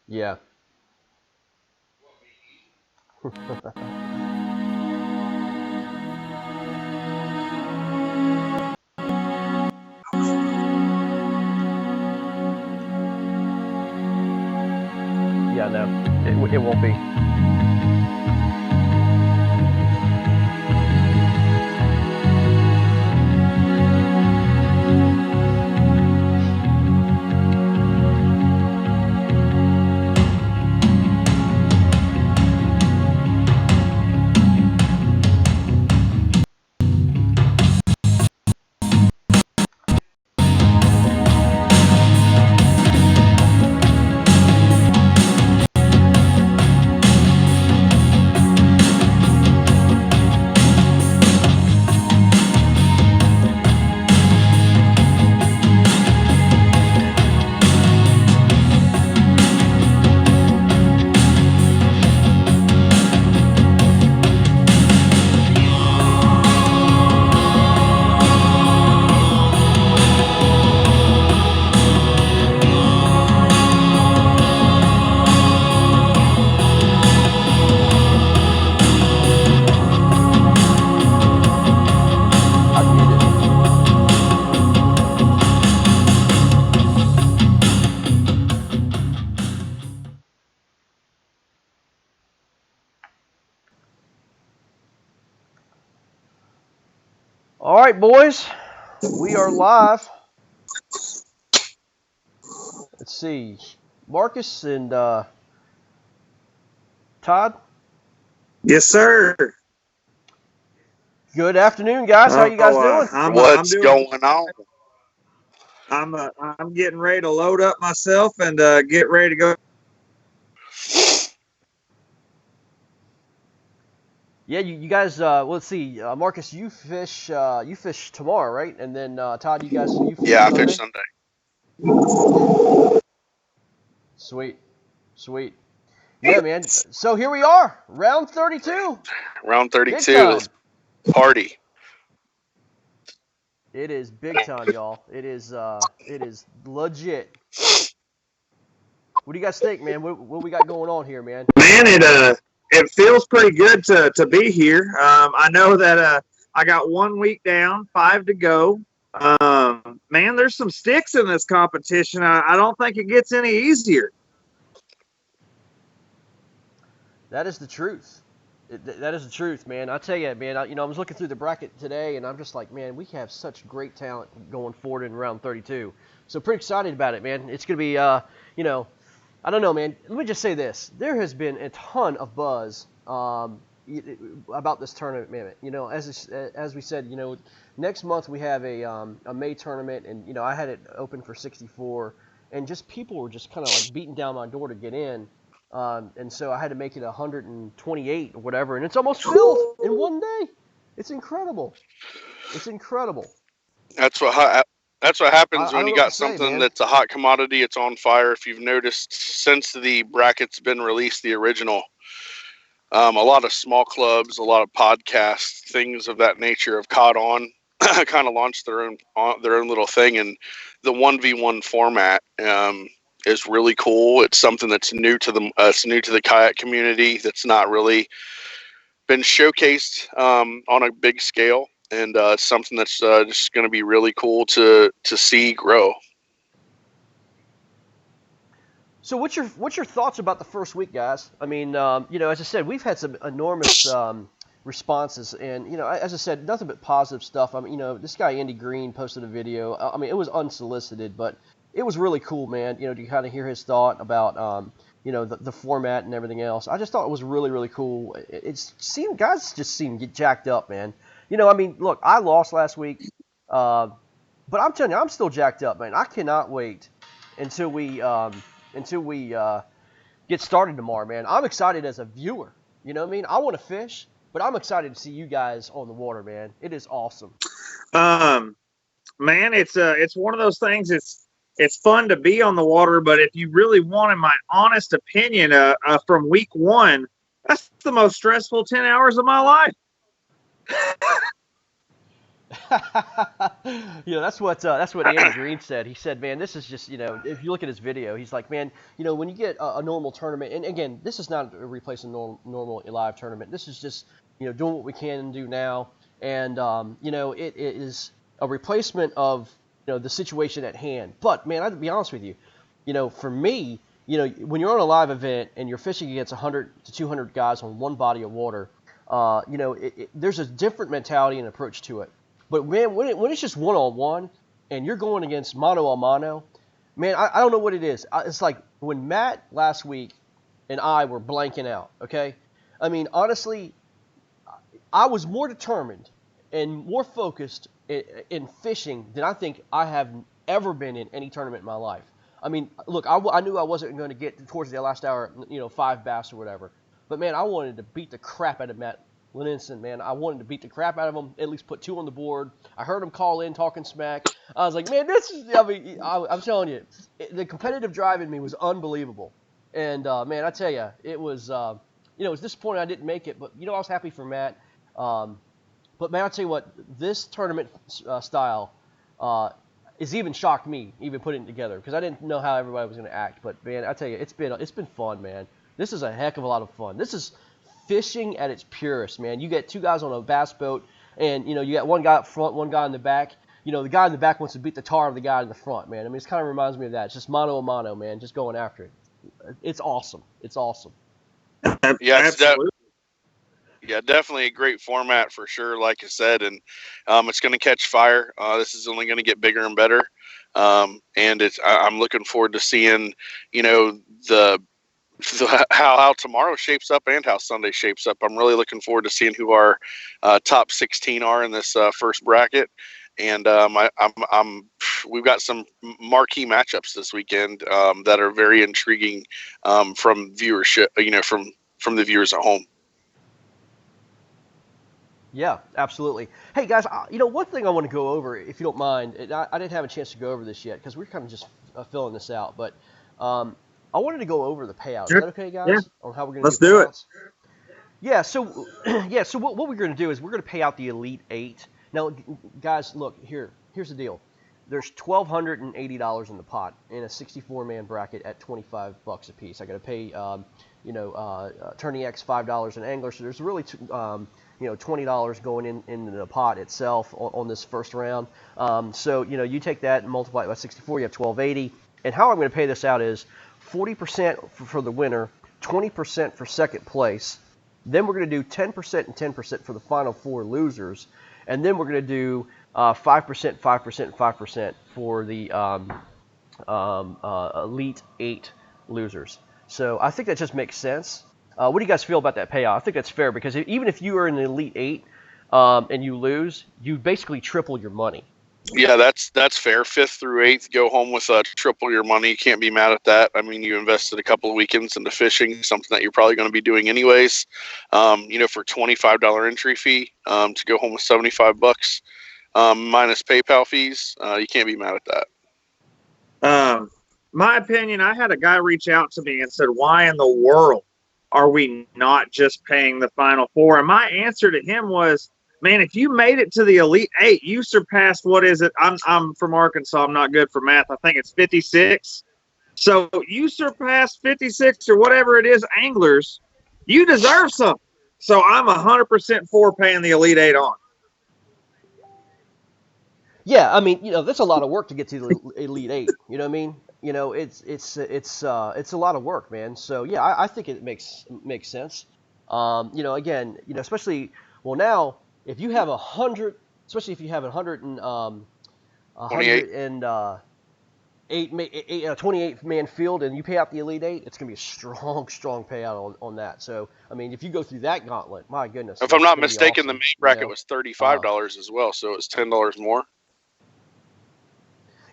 Yeah. Yeah, no, it won't be. I get it. All right, boys, we are live. Let's see, Marcus and Todd. Yes, sir. Good afternoon, guys. How you guys doing? I'm What's doing. going on? I'm getting ready to load up myself and get ready to go. Yeah, you guys. Let's see, Marcus, you fish tomorrow, right? And then Todd, you fish Yeah, I fish Sunday. Sunday. Sweet, sweet. Yeah, man. So here we are, round 32. Round Big 32. time. Let's party. It is big time, y'all. It is legit. What do you guys think, man? What we got going on here, man? Man, it feels pretty good to be here. I know that I got 1 week down, 5 to go. Man, there's some sticks in this competition. I don't think it gets any easier. That is the truth. That is the truth, man. I tell you, man. I was looking through the bracket today, and I'm just like, man, we have such great talent going forward in round 32. So pretty excited about it, man. It's gonna be, I don't know, man. Let me just say this: there has been a ton of buzz about this tournament, man. As we said, next month we have a May tournament, and I had it open for 64, and just people were just kind of like beating down my door to get in. And so I had to make it 128 or whatever, and it's almost filled in one day. It's incredible. It's incredible. That's what happens I when don't you know what got to say, something man. that's a hot commodity. It's on fire. If you've noticed, since the bracket's been released, the original, a lot of small clubs, a lot of podcasts, things of that nature have caught on, kind of launched their own little thing, and the 1v1 format is really cool. It's something that's new to the kayak community. That's not really been showcased on a big scale, and something that's just going to be really cool to see grow. So what's your thoughts about the first week, guys? I mean, as I said, we've had some enormous responses, and as I said, nothing but positive stuff. I mean, this guy Andy Green posted a video. I mean, it was unsolicited, but it was really cool, man. To kind of hear his thought about the format and everything else. I just thought it was really really cool. It seemed guys just seemed to get jacked up, man. I mean, look, I lost last week, but I'm telling you, I'm still jacked up, man. I cannot wait until we get started tomorrow, man. I'm excited as a viewer. You know what I mean? I want to fish, but I'm excited to see you guys on the water, man. It is awesome. Um, Man, it's one of those things. It's fun to be on the water, but if you really wanted my honest opinion, from week one, that's the most stressful 10 hours of my life. That's what Andy Green said. He said, man, this is just, if you look at his video, he's like, man, when you get a normal tournament, and again, this is not replacing normal live tournament. This is just, doing what we can do now, and it is a replacement of the situation at hand. But man, I'd be honest with you, for me, when you're on a live event and you're fishing against 100 to 200 guys on one body of water, there's a different mentality and approach to it. But man, when it's just one-on-one and you're going against mano a mano, man, I don't know what it is. It's like when Matt last week and I were blanking out, okay? I mean, honestly, I was more determined and more focused in fishing than I think I have ever been in any tournament in my life. I mean, look, I knew I wasn't going to get towards the last hour, 5 bass or whatever. But, man, I wanted to beat the crap out of Matt Linenson, man. I wanted to beat the crap out of him, at least put 2 on the board. I heard him call in talking smack. I was like, man, I'm telling you, the competitive drive in me was unbelievable. And, man, I tell you, it was, it was disappointing I didn't make it. But, I was happy for Matt. But, man, I'll tell you what, this tournament style it's even shocked me, even putting it together, because I didn't know how everybody was going to act. But, man, I tell you, it's been fun, man. This is a heck of a lot of fun. This is fishing at its purest, man. You get 2 guys on a bass boat, and, you got one guy up front, one guy in the back. The guy in the back wants to beat the tar of the guy in the front, man. I mean, it kind of reminds me of that. It's just mano a mano, man, just going after it. It's awesome. It's awesome. Yeah, Absolutely. Yeah, definitely a great format for sure, like I said, and it's going to catch fire. This is only going to get bigger and better, and I'm looking forward to seeing, the how tomorrow shapes up and how Sunday shapes up. I'm really looking forward to seeing who our top 16 are in this first bracket, and we've got some marquee matchups this weekend that are very intriguing from viewership, from the viewers at home. Yeah, absolutely. Hey, guys, one thing I want to go over, if you don't mind, and I didn't have a chance to go over this yet because we're kind of just filling this out, but I wanted to go over the payouts. Sure. Is that okay, guys? Yeah. On how we're going to Let's do it. payouts? Yeah, so so what we're going to do is we're going to pay out the Elite 8. Now, guys, look, here's the deal. There's $1,280 in the pot in a 64-man bracket at $25 a piece. I got to pay, Tourney X $5 an angler, so there's really $20 going into the pot itself on this first round. So you take that and multiply it by 64, you have $1,280. And how I'm going to pay this out is 40% for the winner, 20% for second place. Then we're going to do 10% and 10% for the final 4 losers, and then we're going to do 5%, 5%, and 5% for the Elite 8 losers. So I think that just makes sense. What do you guys feel about that payout? I think that's fair because even if you are in the Elite 8 and you lose, you basically triple your money. Yeah, that's fair. 5th through 8th, go home with triple your money. You can't be mad at that. I mean, you invested a couple of weekends into fishing, something that you're probably going to be doing anyways. For $25 entry fee to go home with $75 minus PayPal fees, you can't be mad at that. My opinion, I had a guy reach out to me and said, "Why in the world are we not just paying the final 4?" And my answer to him was, man, if you made it to the Elite 8, you surpassed, what is it? I'm from Arkansas. I'm not good for math. I think it's 56. So you surpassed 56 or whatever it is anglers. You deserve something. So I'm 100% for paying the Elite 8 on. Yeah, I mean, that's a lot of work to get to the Elite 8. You know what I mean? It's a lot of work, man. So yeah, I think it makes sense. Again, especially now. If you have 100, especially if you have 28 man field and you pay out the Elite 8, it's going to be a strong payout on that. So, I mean, if you go through that gauntlet, my goodness. If I'm not mistaken, awesome. the main bracket was $35 as well, so it's $10 more.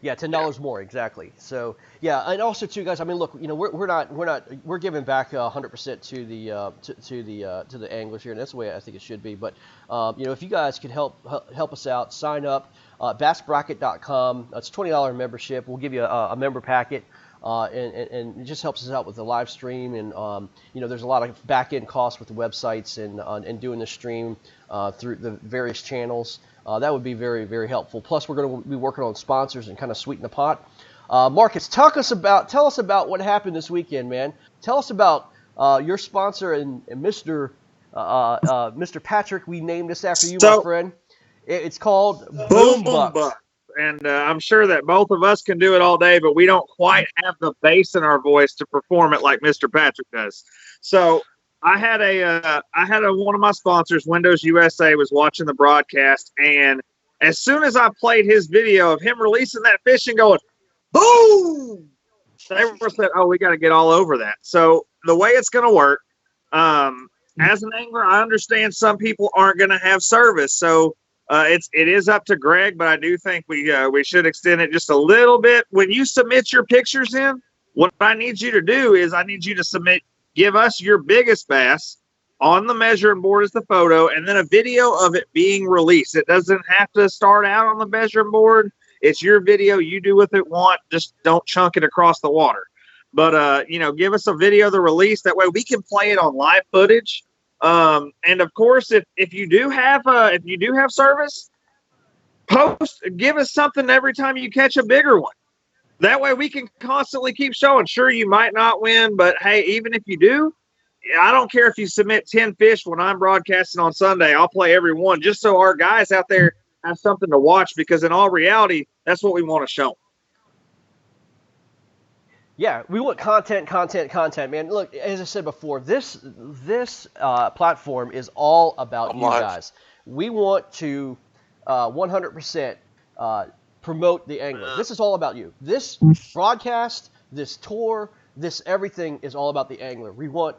Yeah, $10 more, exactly. So yeah, and also too, guys. I mean, look, we're giving back 100% to the anglers here, and that's the way I think it should be. But if you guys could help us out, sign up, bassbracket.com. It's $20 membership. We'll give you a member packet. And it just helps us out with the live stream, and there's a lot of back end costs with the websites and doing the stream through the various channels. That would be very, very helpful. Plus, we're going to be working on sponsors and kind of sweeten the pot. Marcus, tell us about what happened this weekend, man. Tell us about your sponsor and Mr. Patrick. We named this after you, my So, friend. It's called Boom boom Bucks. bucks. And I'm sure that both of us can do it all day, but we don't quite have the bass in our voice to perform it like Mr. Patrick does. So I had one of my sponsors, Windows USA, was watching the broadcast, and as soon as I played his video of him releasing that fish and going, boom, they were said, "Oh, we got to get all over that." So the way it's going to work, as an angler, I understand some people aren't going to have service, so it is up to Greg, but I do think we should extend it just a little bit. When you submit your pictures in, what I need you to do is I need you to give us your biggest bass on the measuring board as the photo, and then a video of it being released. It doesn't have to start out on the measuring board. It's your video. You do with it want. Just don't chunk it across the water. But give us a video of the release. That way we can play it on live footage. And of course, if you do have service, give us something every time you catch a bigger one. That way we can constantly keep showing. Sure, you might not win, but hey, even if you do, I don't care if you submit 10 fish when I'm broadcasting on Sunday. I'll play every one just so our guys out there have something to watch, because in all reality, that's what we want to show. Yeah, we want content, man. Look, as I said before, this platform is all about you guys. We want to 100% promote the angler. This is all about you. This broadcast, this tour, this everything is all about the angler. We want,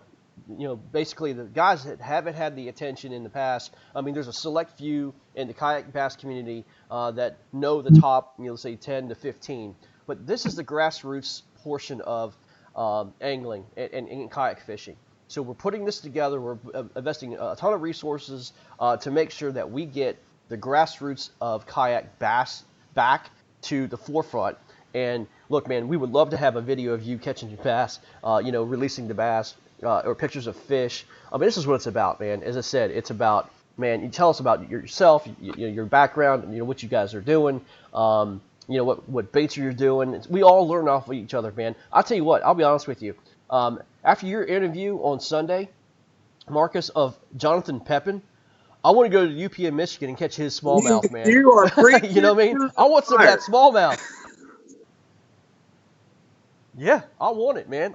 basically the guys that haven't had the attention in the past. I mean, there's a select few in the kayak bass community that know the top, say 10 to 15. But this is the grassroots portion of angling and kayak fishing. So we're putting this together. We're investing a ton of resources to make sure that we get the grassroots of kayak bass back to the forefront. And look, man, we would love to have a video of you catching your bass, releasing the bass, or pictures of fish. I mean, this is what it's about, man. As I said, it's about, man, you tell us about yourself, your background, what you guys are doing, what baits you're doing. We all learn off of each other, man. I'll tell you what, I'll be honest with you. After your interview on Sunday, Marcus, of Jonathan Pepin, I want to go to UP in Michigan and catch his smallmouth, man. You are preaching. You know what I mean? I want some of that smallmouth. Yeah, I want it, man.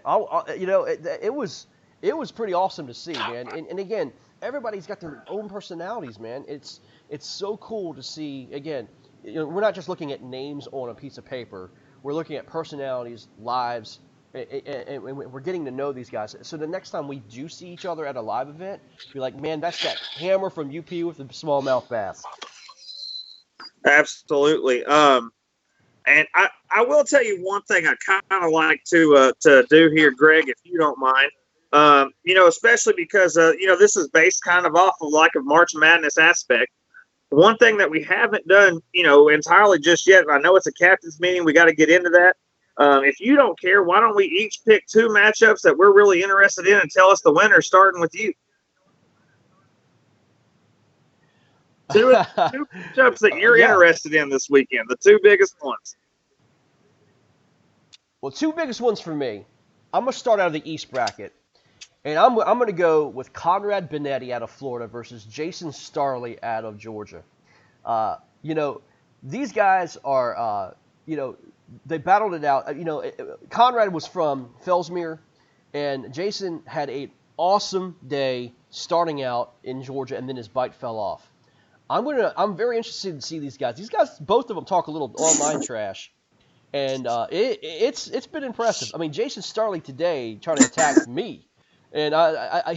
It was pretty awesome to see, man. And again, everybody's got their own personalities, man. It's so cool to see. Again, we're not just looking at names on a piece of paper. We're looking at personalities, lives, and we're getting to know these guys. So the next time we do see each other at a live event, be like, man, that's that Hammer from UP with the smallmouth bass. Absolutely. And I will tell you one thing I kind of like to do here, Greg, if you don't mind. Especially because this is based kind of off of like a March Madness aspect. One thing that we haven't done, entirely just yet, and I know it's a captain's meeting, we got to get into that. If you don't care, why don't we each pick two matchups that we're really interested in and tell us the winner, starting with you? Two matchups that you're interested in this weekend, the two biggest ones. Well, two biggest ones for me. I'm going to start out of the East bracket. And I'm going to go with Conrad Benetti out of Florida versus Jason Starley out of Georgia. These guys are, they battled it out. Conrad was from Fellsmere, and Jason had an awesome day starting out in Georgia, and then his bite fell off. I'm very interested to see these guys. These guys, both of them, talk a little online trash, and it's been impressive. I mean, Jason Starley today trying to attack me. And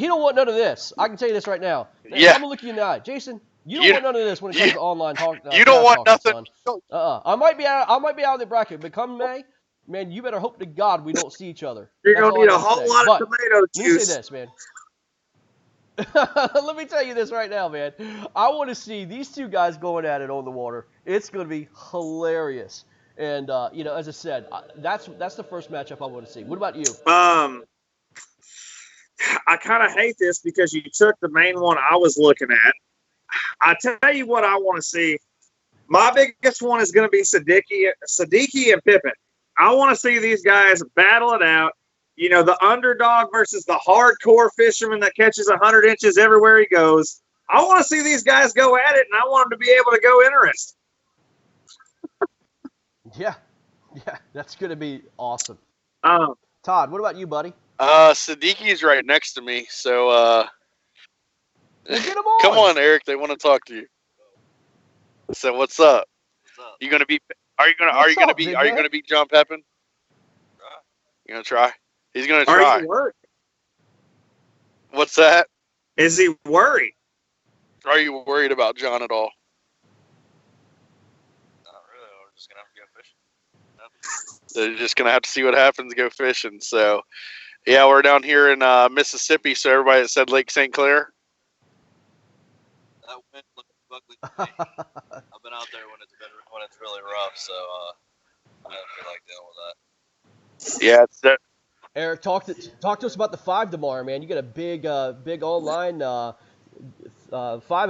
he don't want none of this. I can tell you this right now. Yeah. I'm gonna look you in the eye, Jason. You don't want none of this when it comes to online talk. You don't want nothing. I might be out of the bracket, but come May, man, you better hope to God we don't see each other. You're gonna need a whole lot of tomato juice. Let me say this, man. Let me tell you this right now, man. I want to see these two guys going at it on the water. It's gonna be hilarious. And as I said, that's the first matchup I want to see. What about you? I kind of hate this because you took the main one I was looking at. I tell you what I want to see. My biggest one is going to be Siddiqui and Pippen. I want to see these guys battle it out. You know, the underdog versus the hardcore fisherman that catches 100 inches everywhere he goes. I want to see these guys go at it, and I want them to be able to go interesting. Yeah, that's going to be awesome. Um, Todd, what about you, buddy? Siddiqui's right next to me, so Well, get him on. come on, Eric. They want to talk to you. So what's up? You gonna be? Are you gonna beat John Pepin? You gonna try? He's gonna try. Are you worried? What's that? Is he worried? Are you worried about John at all? Not really. We're just gonna have to go fishing. So you're just gonna have to see what happens. Go fishing. So, yeah, we're down here in Mississippi. So everybody that said Lake St. Clair. That wind looks ugly to me. I've been out there when it's really rough, so I don't feel like dealing with that. Yeah, it's that. Eric, talk to us about the 5 tomorrow, man. You got a big online 5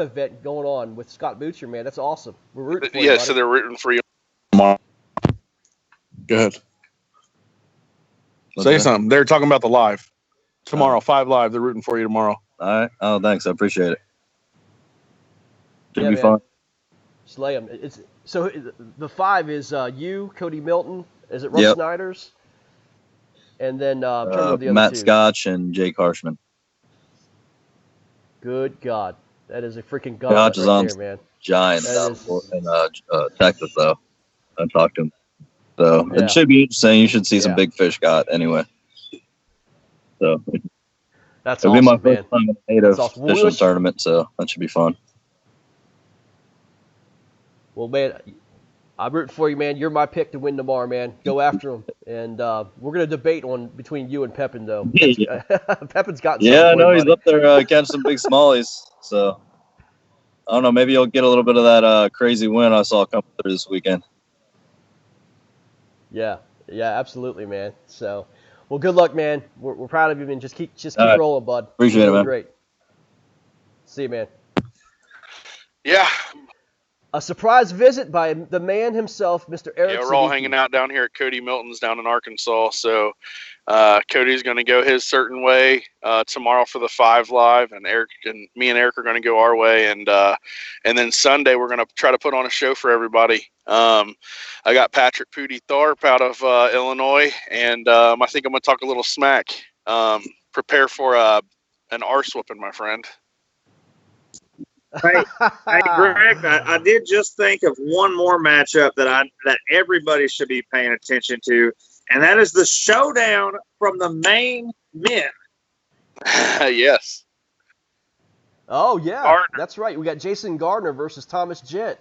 event going on with Scott Butcher, man. That's awesome. We're rooting for you, Yeah, buddy. so they're rooting for you. Tomorrow. Good. Say something. They're talking about the live tomorrow. 5 live. They're rooting for you tomorrow. All right. Oh, thanks. I appreciate it. Should Yeah, be man. fun. Slay 'em. So the 5 is you, Cody Milton. Is it Russ Yep. Snyder's? And then I'm trying to know the other Matt 2. Scotch and Jake Harshman. Good God, that is a freaking Scotch gauntlet is right on there, man. Giants That out is- in Texas, though. I talked to him. So Yeah. it should be interesting. You should see some Yeah. big fish got anyway. So That's it'll awesome, be my man. first time in a native That's awesome. Well, we fishing wish- tournament, so that should be fun. Well, man, I'm rooting for you, man. You're my pick to win tomorrow, man. Go after him. And we're going to debate between you and Pepin, though. Yeah. Pepin's got Yeah, I something know for you, he's buddy. up there catching some big smallies. So I don't know. Maybe you'll get a little bit of that crazy wind I saw come through this weekend. Yeah, absolutely, man. So, well, good luck, man. We're proud of you, man. Just keep All right. rolling, bud. Appreciate You're it, doing man. Great. See you, man. Yeah, A surprise visit by the man himself, Mr. Eric. yeah, we're all Siddiqui. hanging out down here at Cody Milton's down in Arkansas. So Cody's going to go his certain way tomorrow for the 5 live, and me and Eric are going to go our way, and then Sunday we're going to try to put on a show for everybody. I got Patrick Pooty Tharp out of Illinois, and I think I'm going to talk a little smack. Prepare for an arse whooping, my friend. Hey, Greg, I did just think of one more matchup that everybody should be paying attention to, and that is the showdown from the Maine men. Yes. Oh, yeah. Gardner. That's right. We got Jason Gardner versus Thomas Gent.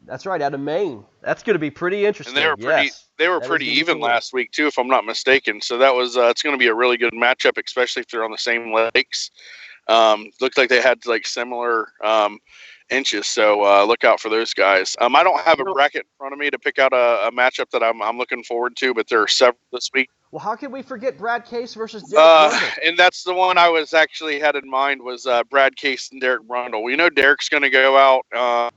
That's right, out of Maine. That's going to be pretty interesting. And they were pretty. Yes. They were That is pretty gonna be even cool. last week too, if I'm not mistaken. So that was. It's going to be a really good matchup, especially if they're on the same lakes. Looked like they had like similar inches. So look out for those guys. I don't have a bracket in front of me to pick out a matchup that I'm looking forward to, but there are several this week. Well, how can we forget Brad Case versus Derek Brundle? And that's the one I was actually had in mind was Brad Case and Derek Brundle. We know Derek's going to go out.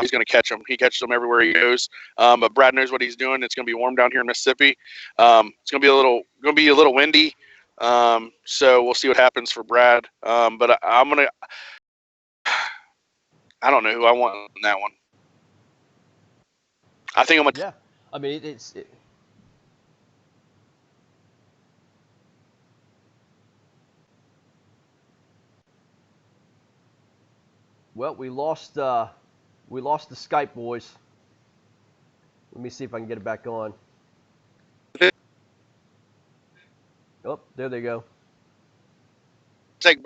He's going to catch them. He catches them everywhere he goes. But Brad knows what he's doing. It's going to be warm down here in Mississippi. It's going to be a little windy. So we'll see what happens for Brad. But I don't know who I want in that one. I think I'm going to. Yeah. I mean, well, we lost the Skype, boys. Let me see if I can get it back on. Oh, there they go. Take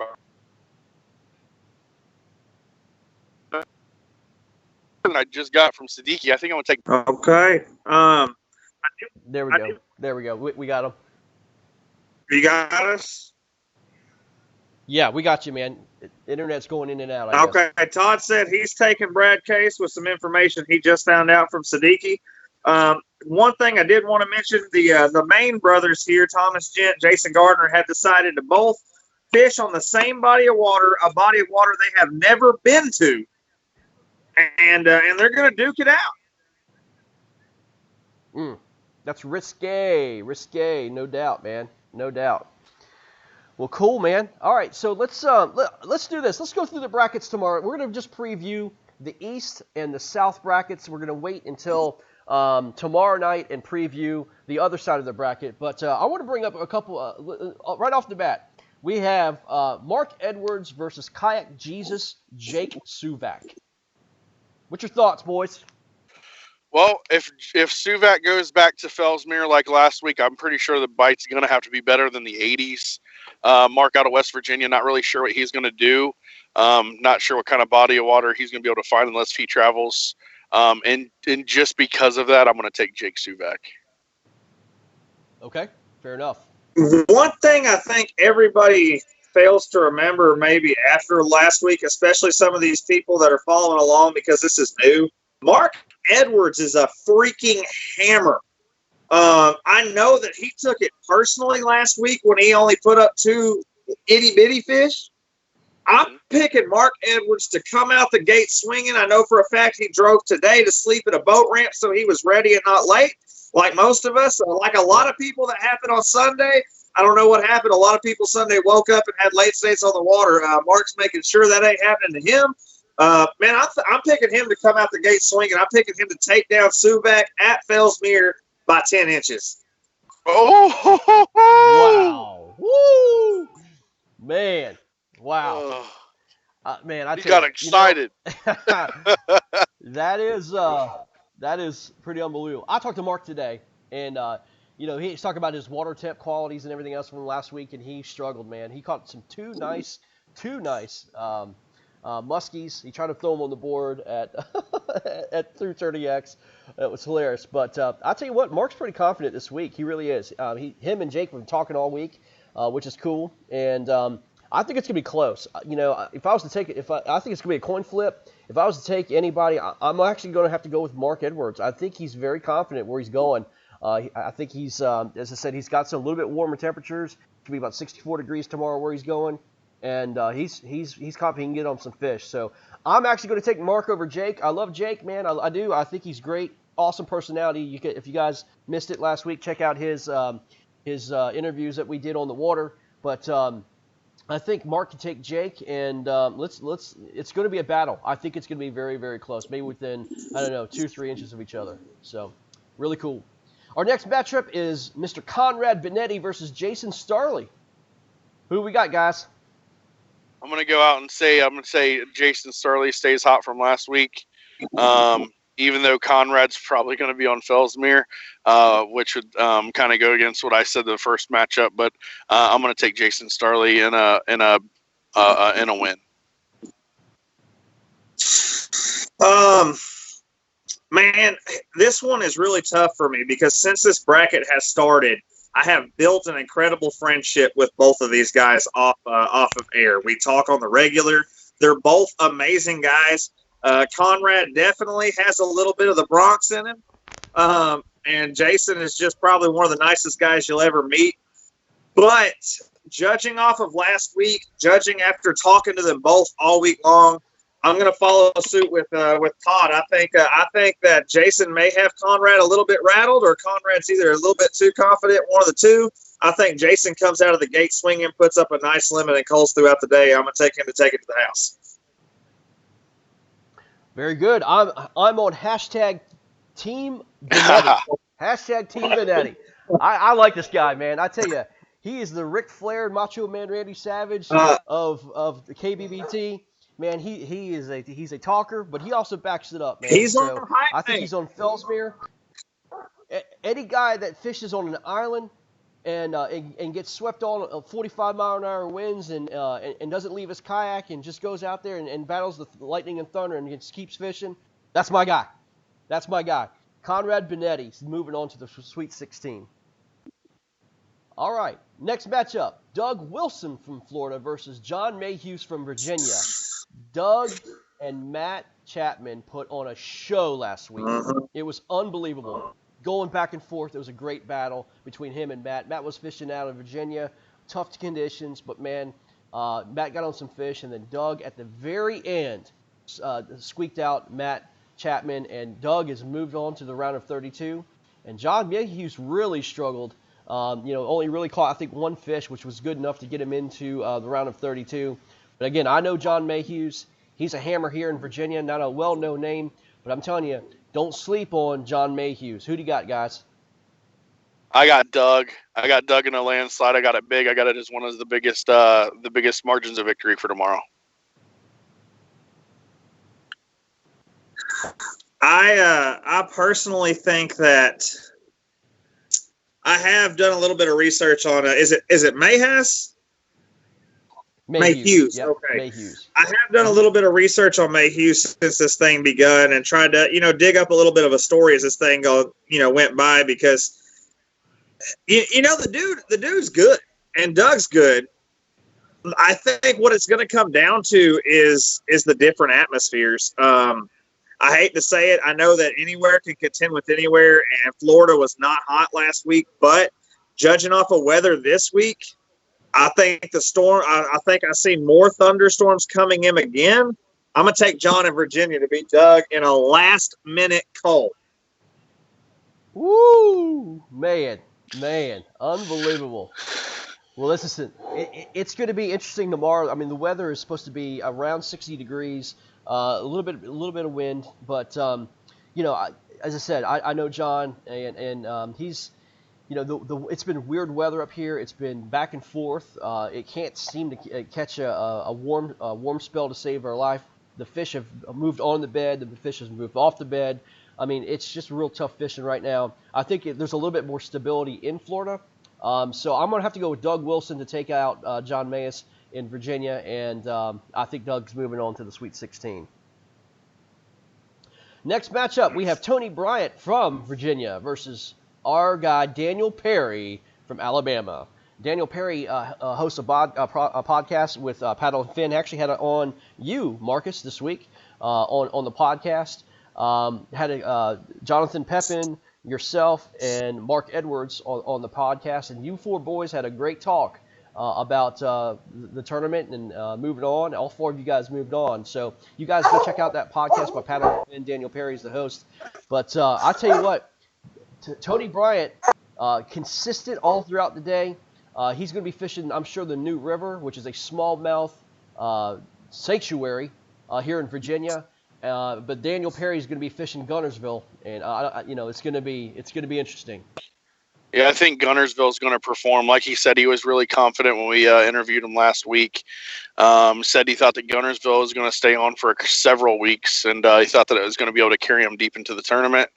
I just got from Siddiqui. I think I'm going to take. Okay. There we I go. do- There we go. We got him. You got us? Yeah, we got you, man. Internet's going in and out, I guess. Okay. Todd said he's taking Brad Case with some information he just found out from Siddiqui. One thing I did want to mention, the Maine brothers here, Thomas Gent, Jason Gardner, had decided to both fish on the same body of water, a body of water they have never been to, and they're going to duke it out. That's risque, no doubt, man, no doubt. Well, cool, man. All right, so let's do this. Let's go through the brackets tomorrow. We're gonna just preview the East and the South brackets. We're gonna wait until tomorrow night and preview the other side of the bracket. But I want to bring up a couple right off the bat. We have Mark Edwards versus Kayak Jesus, Jake Suvak. What's your thoughts, boys? Well, if Suvak goes back to Fellsmere like last week, I'm pretty sure the bite's going to have to be better than the 80s. Mark out of West Virginia, not really sure what he's going to do. Not sure what kind of body of water he's going to be able to find unless he travels. And just because of that, I'm going to take Jake Suvak. Okay, fair enough. One thing I think everybody fails to remember maybe after last week, especially some of these people that are following along because this is new, Mark Edwards is a freaking hammer. I know that he took it personally last week when he only put up 2 itty-bitty fish. I'm picking Mark Edwards to come out the gate swinging. I know for a fact he drove today to sleep at a boat ramp so he was ready and not late, like most of us. Like a lot of people that happened on Sunday. I don't know what happened. A lot of people Sunday woke up and had late stays on the water. Mark's making sure that ain't happening to him. Man, I'm picking him to come out the gate swinging. I'm picking him to take down Suvak at Fellsmere by 10 inches. Oh! Wow! Woo! Man! Wow! Man, I got excited. That is pretty unbelievable. I talked to Mark today, and he's talking about his water temp qualities and everything else from last week, and he struggled, man. He caught some two nice muskies. He tried to throw them on the board at through 30X. It was hilarious. But I'll tell you what, Mark's pretty confident this week. He really is. Him and Jake have been talking all week, which is cool. And I think it's gonna be close. If I was to take it, I think it's gonna be a coin flip. If I was to take anybody, I'm actually gonna have to go with Mark Edwards. I think he's very confident where he's going. I think he's, as I said, he's got some a little bit warmer temperatures. It could be about 64 degrees tomorrow where he's going. And he's confident he can get on some fish. So I'm actually going to take Mark over Jake. I love Jake, man. I do. I think he's great. Awesome personality. If you guys missed it last week, check out his interviews that we did on the water. But I think Mark can take Jake, and let's. It's going to be a battle. I think it's going to be very, very close. Maybe within 2-3 inches of each other. So really cool. Our next matchup is Mr. Conrad Benetti versus Jason Starley. Who we got, guys? I'm going to go out and say Jason Starley stays hot from last week. Even though Conrad's probably going to be on Fellsmere, which would kind of go against what I said the first matchup. But I'm going to take Jason Starley in a win. Man, this one is really tough for me because since this bracket has started, I have built an incredible friendship with both of these guys off of air. We talk on the regular. They're both amazing guys. Conrad definitely has a little bit of the Bronx in him. And Jason is just probably one of the nicest guys you'll ever meet. But judging off of last week, judging after talking to them both all week long, I'm going to follow suit with Todd. I think that Jason may have Conrad a little bit rattled, or Conrad's either a little bit too confident, one of the two. I think Jason comes out of the gate swinging, puts up a nice limit, and calls throughout the day. I'm going to take him to take it to the house. Very good. I'm on hashtag Team Benetti. Hashtag Team Benetti. I like this guy, man. I tell you, he is the Ric Flair Macho Man Randy Savage of the KBBT. Man, he's a talker, but he also backs it up, man. He's on the high. I think he's on Fellsmere. Any guy that fishes on an island and gets swept on 45-mile-an-hour winds and doesn't leave his kayak and just goes out there and battles the lightning and thunder and just keeps fishing, that's my guy. That's my guy. Conrad Benetti moving on to the Sweet 16. All right, next matchup, Doug Wilson from Florida versus John Mayhews from Virginia. Doug and Matt Chapman put on a show last week. It was unbelievable. Going back and forth, it was a great battle between him and Matt. Matt was fishing out of Virginia, tough conditions, but man, Matt got on some fish, and then Doug at the very end squeaked out Matt Chapman, and Doug has moved on to the round of 32. And John Mayhew's really struggled. Only really caught, I think, one fish, which was good enough to get him into the round of 32. But again, I know John Mayhew's. He's a hammer here in Virginia, not a well-known name, but I'm telling you, don't sleep on John Mayhew's. Who do you got, guys? I got Doug. I got Doug in a landslide. I got it big. I got it as one of the biggest margins of victory for tomorrow. I personally think that I have done a little bit of research on is it Mayhew's? Mayhew's. Yep, okay. Mayhew's. I have done a little bit of research on Mayhew's since this thing begun, and tried to dig up a little bit of a story as this thing went by, because the dude's good and Doug's good. I think what it's going to come down to is the different atmospheres. I hate to say it. I know that anywhere can contend with anywhere, and Florida was not hot last week. But judging off of weather this week, I think the storm. I think I see more thunderstorms coming in again. I'm gonna take John in Virginia to beat Doug in a last-minute call. Woo, man, unbelievable. Well, listen, it's going to be interesting tomorrow. I mean, the weather is supposed to be around 60 degrees. A little bit of wind, but as I said, I know John, and he's, it's been weird weather up here. It's been back and forth. It can't seem to catch a warm spell to save our life. The fish have moved on the bed. The fish has moved off the bed. I mean, it's just real tough fishing right now. I think there's a little bit more stability in Florida. So I'm going to have to go with Doug Wilson to take out John Mayes in Virginia, and I think Doug's moving on to the Sweet 16. Next matchup, we have Tony Bryant from Virginia versus our guy Daniel Perry from Alabama. Daniel Perry hosts a podcast with Paddle and Finn. Actually had it on you, Marcus, this week on the podcast. Had Jonathan Pepin, yourself, and Mark Edwards on the podcast, and you four boys had a great talk about the tournament and moving on. All four of you guys moved on. So you guys go check out that podcast by Paddle and Daniel Perry's the host. But I tell you what, Tony Bryant, consistent all throughout the day. He's going to be fishing, I'm sure, the New River, which is a smallmouth sanctuary here in Virginia. But Daniel Perry is going to be fishing Guntersville, and it's going to be interesting. Yeah, I think Guntersville is going to perform. Like he said, he was really confident when we interviewed him last week. Said he thought that Guntersville was going to stay on for several weeks, and he thought that it was going to be able to carry him deep into the tournament.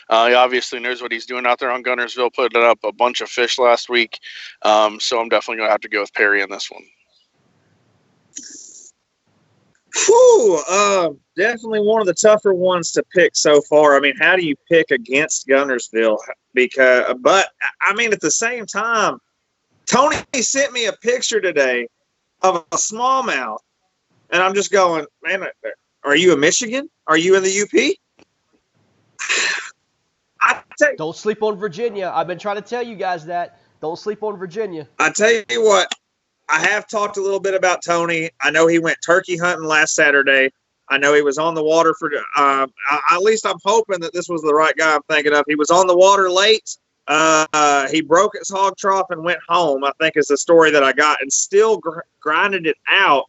He obviously knows what he's doing out there on Guntersville, putting up a bunch of fish last week. So I'm definitely going to have to go with Perry in this one. Whew, definitely one of the tougher ones to pick so far. I mean, how do you pick against Guntersville? But I mean, at the same time, Tony sent me a picture today of a smallmouth, and I'm just going, man, are you in Michigan? Are you in the UP? Don't sleep on Virginia. I've been trying to tell you guys that. Don't sleep on Virginia. I tell you what, I have talked a little bit about Tony. I know he went turkey hunting last Saturday. I know he was on the water for at least I'm hoping that this was the right guy I'm thinking of. He was on the water late. He broke his hog trough and went home, I think is the story that I got, and still grinded it out.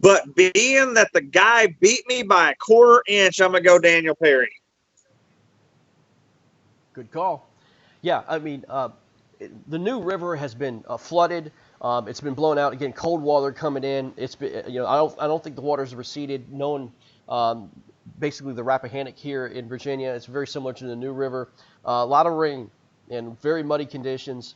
But being that the guy beat me by a quarter inch, I'm going to go Daniel Perry. Good call. Yeah, I mean, the New River has been flooded. It's been blown out again. Cold water coming in. It's been, I don't think the waters receded. Knowing basically the Rappahannock here in Virginia, it's very similar to the New River. A lot of rain and very muddy conditions.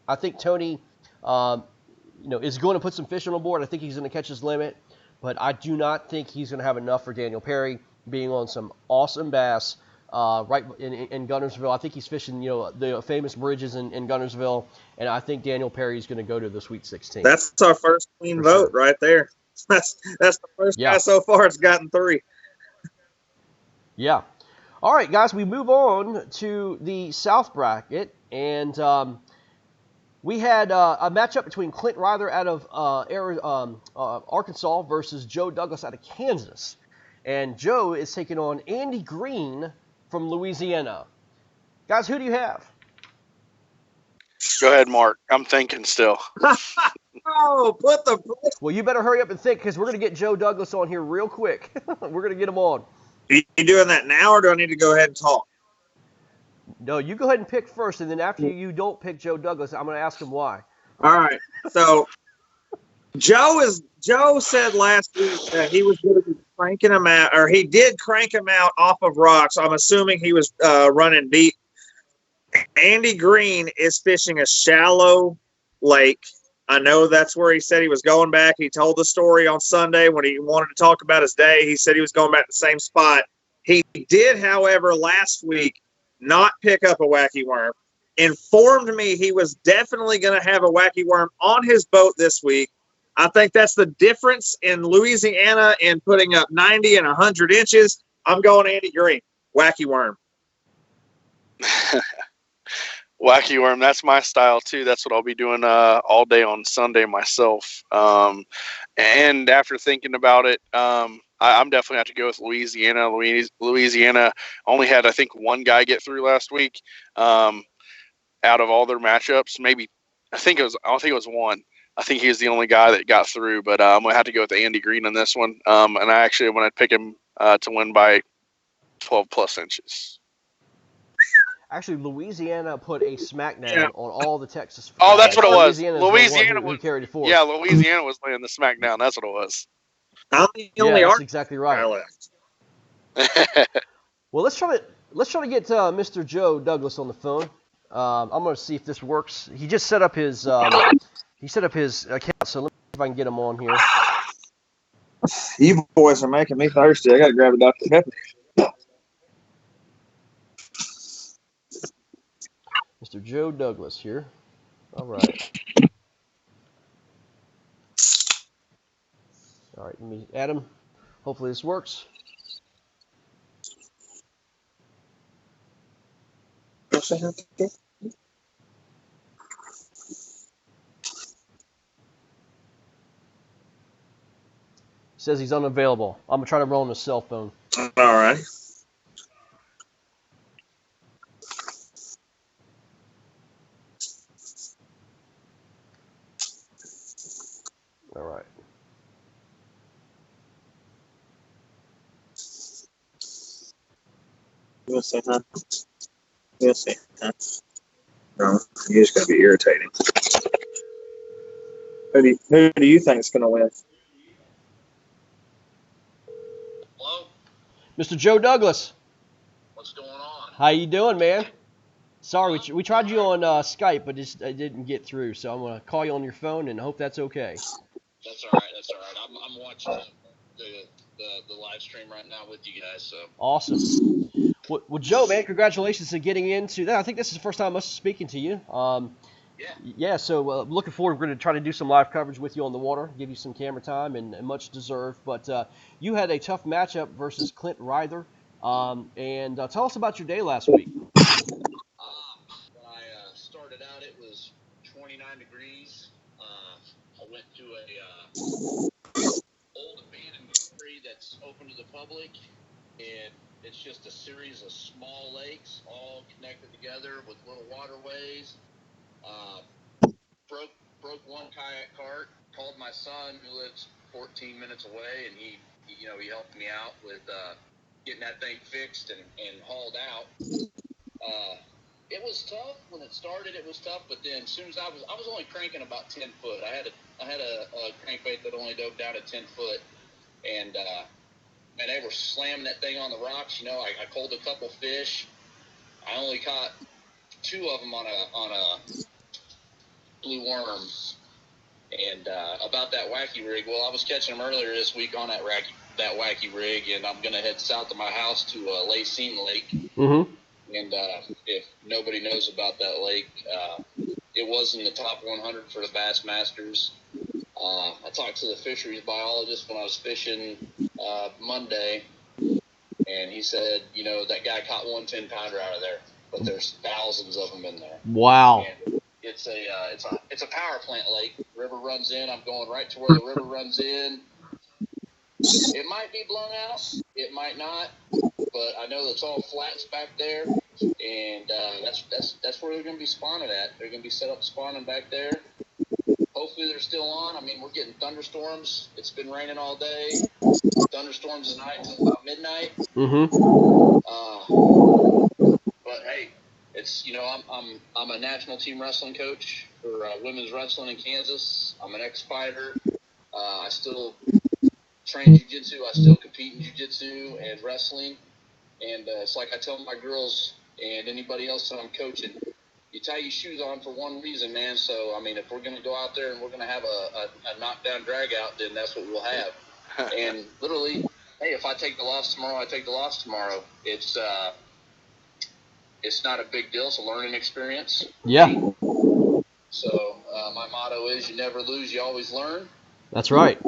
I think Tony, is going to put some fish on the board. I think he's going to catch his limit, but I do not think he's going to have enough for Daniel Perry being on some awesome bass. Right in Guntersville. I think he's fishing, the famous bridges in Guntersville, and I think Daniel Perry is going to go to the Sweet 16. That's our first clean vote right there. That's the first guy so far that's gotten 3. Yeah. All right, guys, we move on to the South bracket, and We had a matchup between Clint Ryther out of Arkansas versus Joe Douglas out of Kansas. And Joe is taking on Andy Green from Louisiana. Guys, who do you have? Go ahead, Mark. I'm thinking still. Oh, put the Well, you better hurry up and think because we're going to get Joe Douglas on here real quick. We're going to get him on. Are you doing that now, or do I need to go ahead and talk? No, you go ahead and pick first, and then after you don't pick Joe Douglas, I'm going to ask him why. All right. So Joe said last week that he was going to be cranking him out, or he did crank him out off of rocks. I'm assuming he was running deep. Andy Green is fishing a shallow lake. I know that's where he said he was going back. He told the story on Sunday when he wanted to talk about his day. He said he was going back to the same spot. He did, however, last week not pick up a wacky worm. Informed me he was definitely going to have a wacky worm on his boat this week. I think that's the difference in Louisiana in putting up 90 and 100 inches. I'm going Andy Green, wacky worm. Wacky worm, that's my style too. That's what I'll be doing all day on Sunday myself. And after thinking about it, I'm definitely have to go with Louisiana. Louisiana only had, I think, one guy get through last week. Out of all their matchups, maybe I don't think it was one. I think he was the only guy that got through. But I'm gonna have to go with Andy Green on this one. And I actually want to pick him to win by 12 plus inches. Actually, Louisiana put a smackdown on all the Texas. Oh, that's what it was. Louisiana who carried it forward. Yeah, Louisiana was laying the smackdown. That's what it was. I'm the only that's exactly right. left. Well, let's try to get Mr. Joe Douglas on the phone. I'm going to see if this works. He just set up his account, so let me see if I can get him on here. You boys are making me thirsty. I got to grab a Dr. Pepper. Mr. Joe Douglas here. All right. All right, let me add him. Hopefully this works. Says he's unavailable. I'm going to try to roll on his cell phone. All right. All right. You'll see, huh? You'll see, huh? No, you're just going to be irritating. Who do you think is going to win? Hello? Mr. Joe Douglas. What's going on? How you doing, man? Sorry, we tried you on Skype, but it didn't get through. So I'm going to call you on your phone and hope that's okay. That's all right. That's all right. I'm watching the live stream right now with you guys. So Awesome. Well, Joe, man, congratulations on getting into that. I think this is the first time us speaking to you. Yeah. So looking forward. We're going to try to do some live coverage with you on the water, give you some camera time, and much deserved. But you had a tough matchup versus Clint Ryther. And tell us about your day last week. when I started out, it was 29 degrees. I went to a old abandoned quarry that's open to the public, and it's just a series of small lakes all connected together with little waterways. Broke one kayak cart. Called my son who lives 14 minutes away, and he helped me out with getting that thing fixed and hauled out. It was tough when it started. It was tough, but then as soon as I was only cranking about 10 foot. I had a crankbait that only dove down to 10 foot, and man, they were slamming that thing on the rocks. I culled a couple fish. I only caught 2 of them on a blue worm. And about that wacky rig, well, I was catching them earlier this week on that wacky rig, and I'm gonna head south of my house to Lacine Lake. Mm-hmm. And if nobody knows about that lake, it was in the top 100 for the Bass Masters. I talked to the fisheries biologist when I was fishing Monday, and he said, that guy caught one 10-pounder out of there, but there's thousands of them in there. Wow. And it's a power plant lake. The river runs in. I'm going right to where the river runs in. It might be blown out. It might not. But I know it's all flats back there, and that's where they're going to be spawning at. They're going to be set up spawning back there. Hopefully they're still on. I mean, we're getting thunderstorms. It's been raining all day. Thunderstorms tonight until about midnight. But hey, it's I'm a national team wrestling coach for women's wrestling in Kansas. I'm an ex-fighter. I still train jiu-jitsu. I still compete in jiu-jitsu and wrestling. And it's like I tell my girls and anybody else that I'm coaching, you tie your shoes on for one reason, man. So, I mean, if we're going to go out there and we're going to have a knockdown drag out, then that's what we'll have. And literally, hey, if I take the loss tomorrow, I take the loss tomorrow. It's not a big deal. It's a learning experience. Yeah. So my motto is you never lose, you always learn. That's right.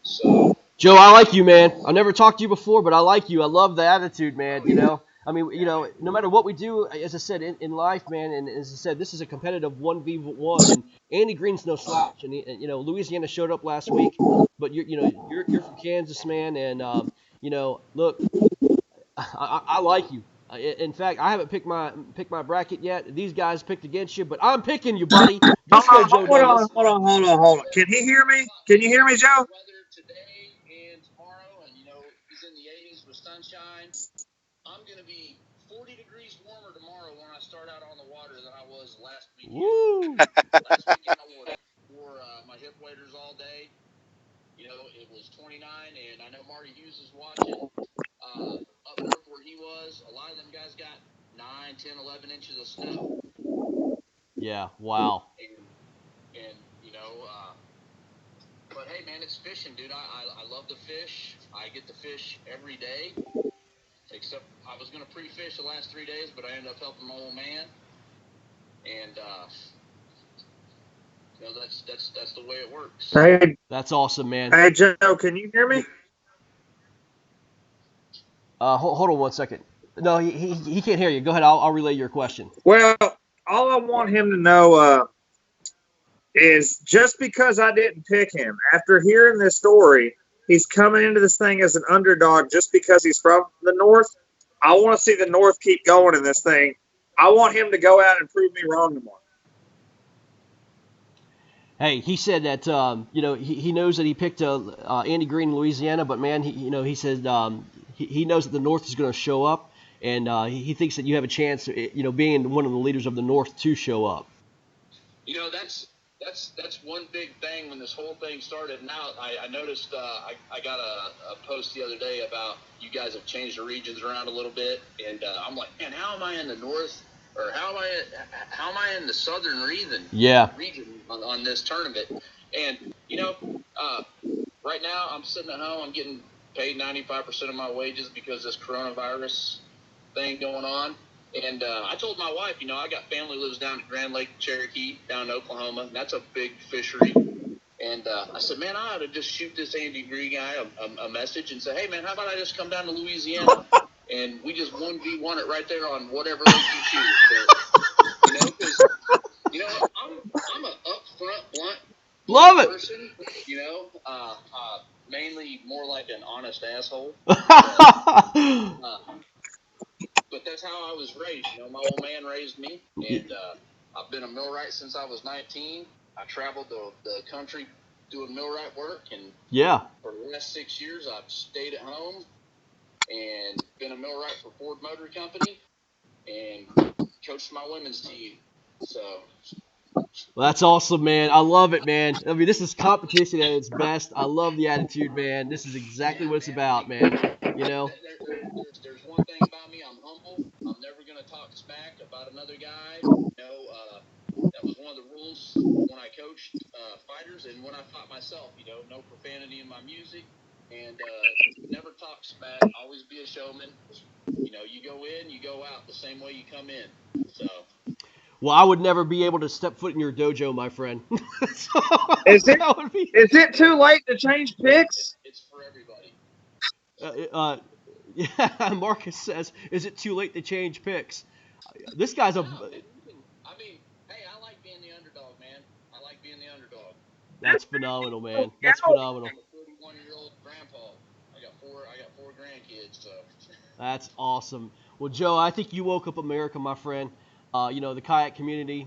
So, Joe, I like you, man. I've never talked to you before, but I like you. I love the attitude, man. I mean, no matter what we do, as I said, in life, man, and as I said, this is a competitive 1v1, and Andy Green's no slouch. And, Louisiana showed up last week, but you're from Kansas, man, and, look, I like you. In fact, I haven't picked my bracket yet. These guys picked against you, but I'm picking you, buddy. Just go, Joe Douglas. Hold on. Can he hear me? Can you hear me, Joe? weather today and tomorrow, and he's in the 80s with sunshine. I'm going to be 40 degrees warmer tomorrow when I start out on the water than I was last weekend. Woo! Last weekend I wore my hip waders all day. It was 29, and I know Marty Hughes is watching. Up north where he was, a lot of them guys got 9, 10, 11 inches of snow. Yeah, wow. And but hey, man, it's fishing, dude. I love to fish. I get to fish every day. Except I was going to pre-fish the last 3 days, but I ended up helping my old man. And, that's the way it works. Hey, That's awesome, man. hey, Joe, can you hear me? Hold on one second. No, he can't hear you. Go ahead. I'll relay your question. Well, all I want him to know is just because I didn't pick him, after hearing this story, he's coming into this thing as an underdog just because he's from the North. I want to see the North keep going in this thing. I want him to go out and prove me wrong tomorrow. Hey, he said that he knows that he picked Andy Green in Louisiana, but man, he said he knows that the North is going to show up, and he thinks that you have a chance, being one of the leaders of the North, to show up. That's one big thing when this whole thing started. Now I noticed I got a post the other day about you guys have changed the regions around a little bit, and I'm like, man, how am I in the North, or how am I in the Southern region? Yeah. Region on this tournament, and right now I'm sitting at home. I'm getting paid 95% of my wages because this coronavirus thing going on. And I told my wife, I got family lives down at Grand Lake, Cherokee, down in Oklahoma. And that's a big fishery. And I said, man, I ought to just shoot this Andy Green guy a message and say, hey, man, how about I just come down to Louisiana and we just 1v1 it right there on whatever lake you choose. Because, I'm an upfront, blunt Love it. person, mainly more like an honest asshole. But that's how I was raised. My old man raised me, and I've been a millwright since I was 19. I traveled the country doing millwright work, and for the last 6 years, I've stayed at home and been a millwright for Ford Motor Company and coached my women's team. So. Well, that's awesome, man. I love it, man. I mean, this is competition at its best. I love the attitude, man. This is exactly what it's about, man. There's one thing about me. I'm humble. I'm never going to talk smack about another guy. That was one of the rules when I coached fighters and when I fought myself. No profanity in my music, and never talk smack. Always be a showman. You go in, you go out the same way you come in. So. Well, I would never be able to step foot in your dojo, my friend. Is it too late to change picks? It's for everybody. Yeah, Marcus says, is it too late to change picks? This guy's I mean, hey, I like That's phenomenal, man. That's phenomenal. I'm a 41-year-old grandpa. I got four grandkids. So That's awesome. Well, Joe, I think you woke up America, my friend. The kayak community,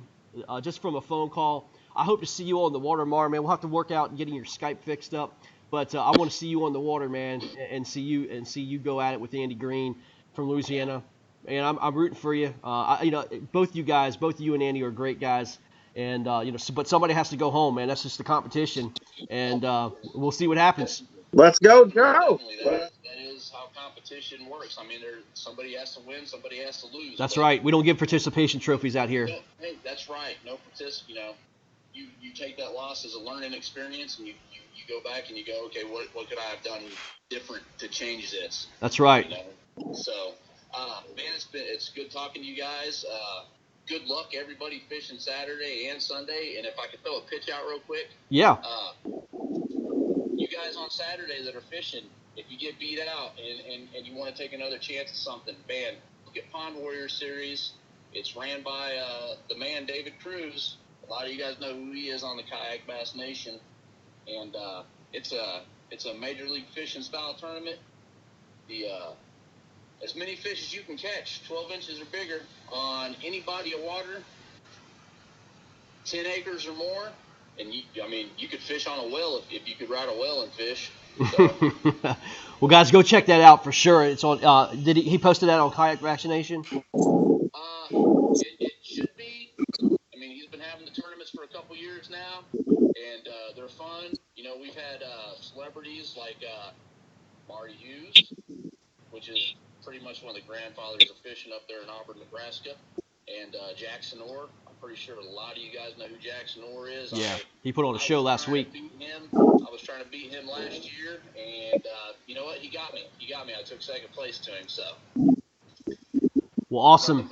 just from a phone call. I hope to see you on the water tomorrow, man. We'll have to work out getting your Skype fixed up, but I want to see you on the water, man, and see you go at it with Andy Green from Louisiana. And I'm rooting for you. Both you guys, both you and Andy are great guys. And but somebody has to go home, man. That's just the competition, and we'll see what happens. Let's go, Joe. definitely that is how competition works. I mean, somebody has to win, somebody has to lose. That's but, right. We don't give participation trophies out here. Hey, that's right. No you take that loss as a learning experience, and you go back and you go, okay, what could I have done different to change this? That's right. So, man, it's good talking to you guys. Good luck, everybody fishing Saturday and Sunday. And if I could throw a pitch out real quick. Yeah. You guys on Saturday that are fishing, if you get beat out and you want to take another chance at something, man, look at Pond Warrior Series. It's ran by the man David Cruz. A lot of you guys know who he is on the Kayak Bass Nation, and it's a major league fishing style tournament. As many fish as you can catch, 12 inches or bigger, on any body of water, 10 acres or more. And you could fish on a well if you could ride a well and fish. So. Well, guys, go check that out for sure. It's on. Did he posted that on Kayak Vaccination? It should be. I mean, he's been having the tournaments for a couple years now, and they're fun. We've had celebrities like Marty Hughes, which is pretty much one of the grandfathers of fishing up there in Auburn, Nebraska, and Jackson Orr. I'm pretty sure a lot of you guys know who Jackson Orr is. Yeah, he put on a show last week. I was trying to beat him last year, and you know what? He got me. I took second place to him, so. Well, awesome.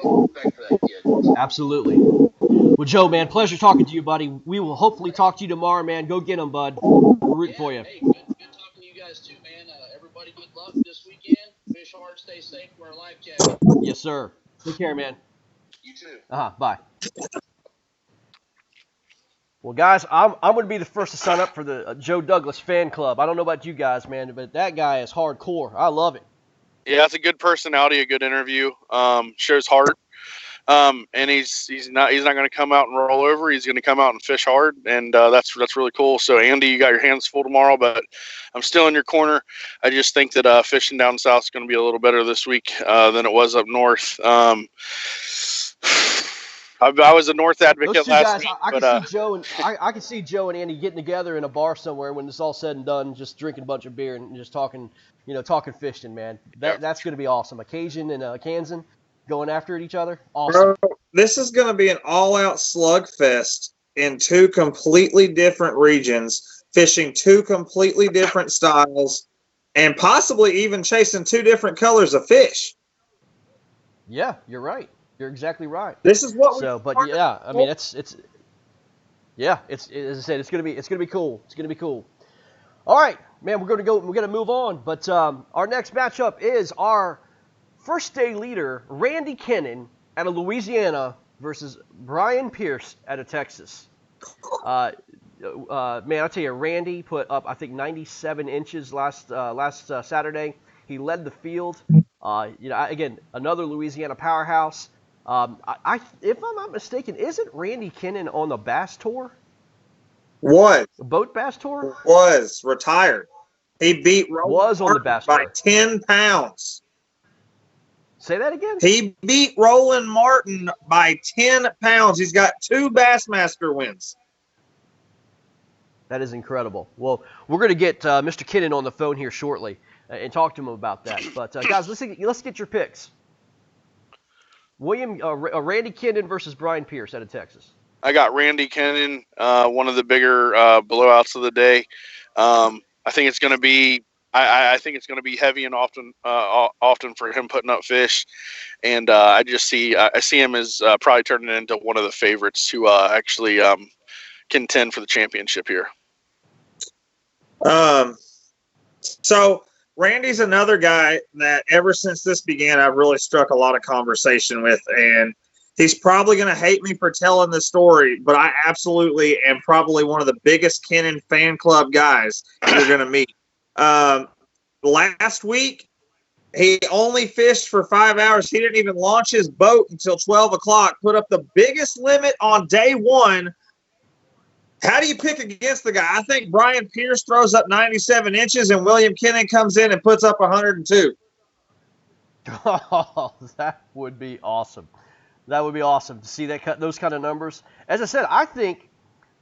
Absolutely. Well, Joe, man, pleasure talking to you, buddy. We will hopefully talk to you tomorrow, man. Go get them, bud. We're rooting for you. Hey, good talking to you guys too, man. Everybody, good luck this weekend. Fish hard, stay safe, wear a life jacket. Yes, sir. Take care, man. You too. Bye. Well, guys, I'm going to be the first to sign up for the Joe Douglas fan club. I don't know about you guys, man, but that guy is hardcore. I love it. Yeah, it's a good personality, a good interview. Shows heart. And he's not going to come out and roll over. He's going to come out and fish hard, and that's really cool. So Andy, you got your hands full tomorrow, but I'm still in your corner. I just think that fishing down south is going to be a little better this week than it was up north. I was a North advocate last week. I can see Joe and Andy getting together in a bar somewhere when it's all said and done, just drinking a bunch of beer and just talking fishing, man. That's going to be awesome. A Cajun and a Kansan going after each other. Awesome. Bro, this is going to be an all-out slugfest in two completely different regions, fishing two completely different styles, and possibly even chasing two different colors of fish. Yeah, you're right. You're exactly right. This is what. But yeah, I mean, it's as I said, it's gonna be cool. It's gonna be cool. All right, man, we're gonna move on. But our next matchup is our first day leader, Randy Kennan out of Louisiana versus Brian Pierce out of Texas. Man, I tell you, Randy put up I think 97 inches last Saturday. He led the field. Again, another Louisiana powerhouse. If I'm not mistaken, isn't Randy Kennan on the Bass Tour? Was. The Boat Bass Tour? Was. Retired. He beat Roland was on the Bass Tour. by 10 pounds. Say that again? He beat Roland Martin by 10 pounds. He's got 2 Bassmaster wins. That is incredible. Well, we're going to get Mr. Kennan on the phone here shortly and talk to him about that. But, guys, let's get your picks. Randy Kennan versus Brian Pierce out of Texas. I got Randy Kennan, one of the bigger blowouts of the day. I think it's going to be. I think it's going to be heavy and often for him putting up fish, and I see him as probably turning into one of the favorites to actually contend for the championship here. So Randy's another guy that ever since this began, I've really struck a lot of conversation with, and He's probably going to hate me for telling this story, but I absolutely am probably one of the biggest Kennan fan club guys you're going to meet. Last week, he only fished for 5 hours. He didn't even launch his boat until 12 o'clock, put up the biggest limit on day one. How do you pick against the guy? I think Brian Pierce throws up 97 inches, and William Kennan comes in and puts up 102. Oh, that would be awesome. That would be awesome to see those kind of numbers. As I said, I think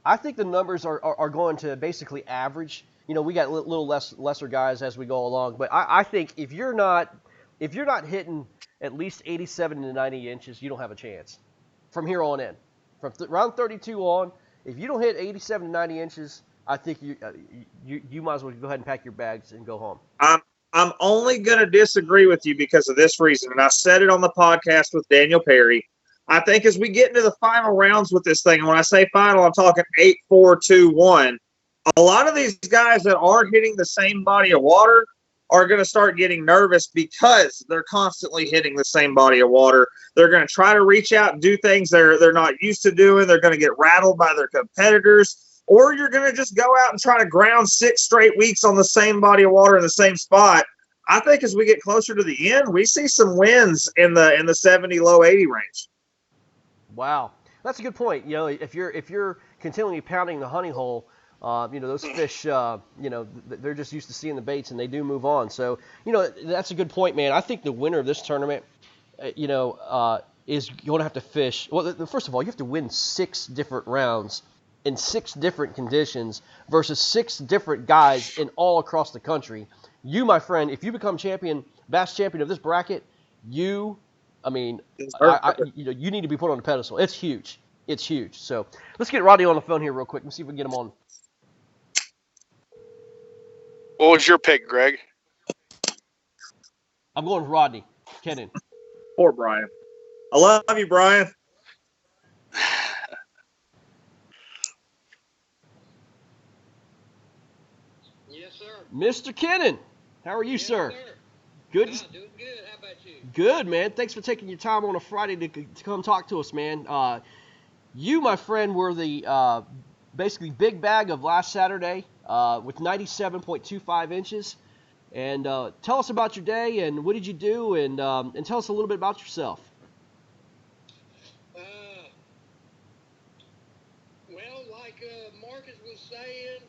the numbers are going to basically average. You know, we got little lesser guys as we go along, but I think if you're not hitting at least 87 to 90 inches, you don't have a chance from here on in. From round 32 on, if you don't hit 87 to 90 inches, I think you might as well go ahead and pack your bags and go home. I'm only going to disagree with you because of this reason, and I said it on the podcast with Daniel Perry. I think as we get into the final rounds with this thing, and when I say final, I'm talking 8, 4, 2, 1. A lot of these guys that are hitting the same body of water are going to start getting nervous because they're constantly hitting the same body of water. They're going to try to reach out and do things they're not used to doing. They're going to get rattled by their competitors. Or you're going to just go out and try to ground 6 straight weeks on the same body of water in the same spot. I think as we get closer to the end, we see some wins in the 70, low 80 range. Wow, that's a good point. You know, if you're continually pounding the honey hole, you know, those fish, you know, they're just used to seeing the baits and they do move on. So, you know, that's a good point, man. I think the winner of this tournament, you know, is going to have to fish. Well, first of all, you have to win 6 different rounds in 6 different conditions versus 6 different guys in all across the country. You, my friend, if you become bass champion of this bracket, you know, you need to be put on a pedestal. It's huge. It's huge. So let's get Rodney on the phone here real quick and see if we can get him on. What was your pick, Greg? I'm going with Rodney Kennan. Poor Brian. I love you, Brian. Yes, sir. Mr. Kennan, how are you, sir? Sir. Good. Doing good. How about you? Good, man. Thanks for taking your time on a Friday to come talk to us, man. You, my friend, were the basically big bag of last Saturday with 97.25 inches. And tell us about your day and what did you do, and tell us a little bit about yourself. Well, like Marcus was saying,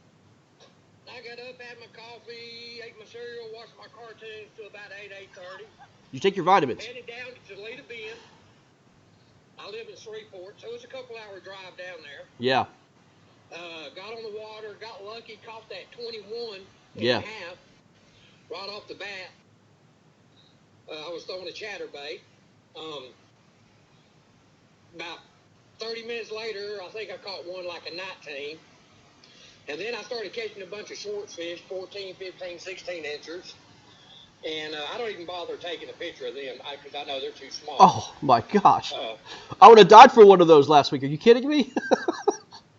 I got up, had my coffee, ate my cereal, watched my cartoons till about 8:30. You take your vitamins. Headed down to Toledo Bend. I live in Shreveport, so it's a couple-hour drive down there. Yeah. Got on the water, got lucky, caught that 21 and Yeah. a half right off the bat. I was throwing a chatterbait. About 30 minutes later, I think I caught one like a 19. And then I started catching a bunch of short fish, 14, 15, 16 inchers. And I don't even bother taking a picture of them because I know they're too small. Oh, my gosh. I would have died for one of those last week. Are you kidding me?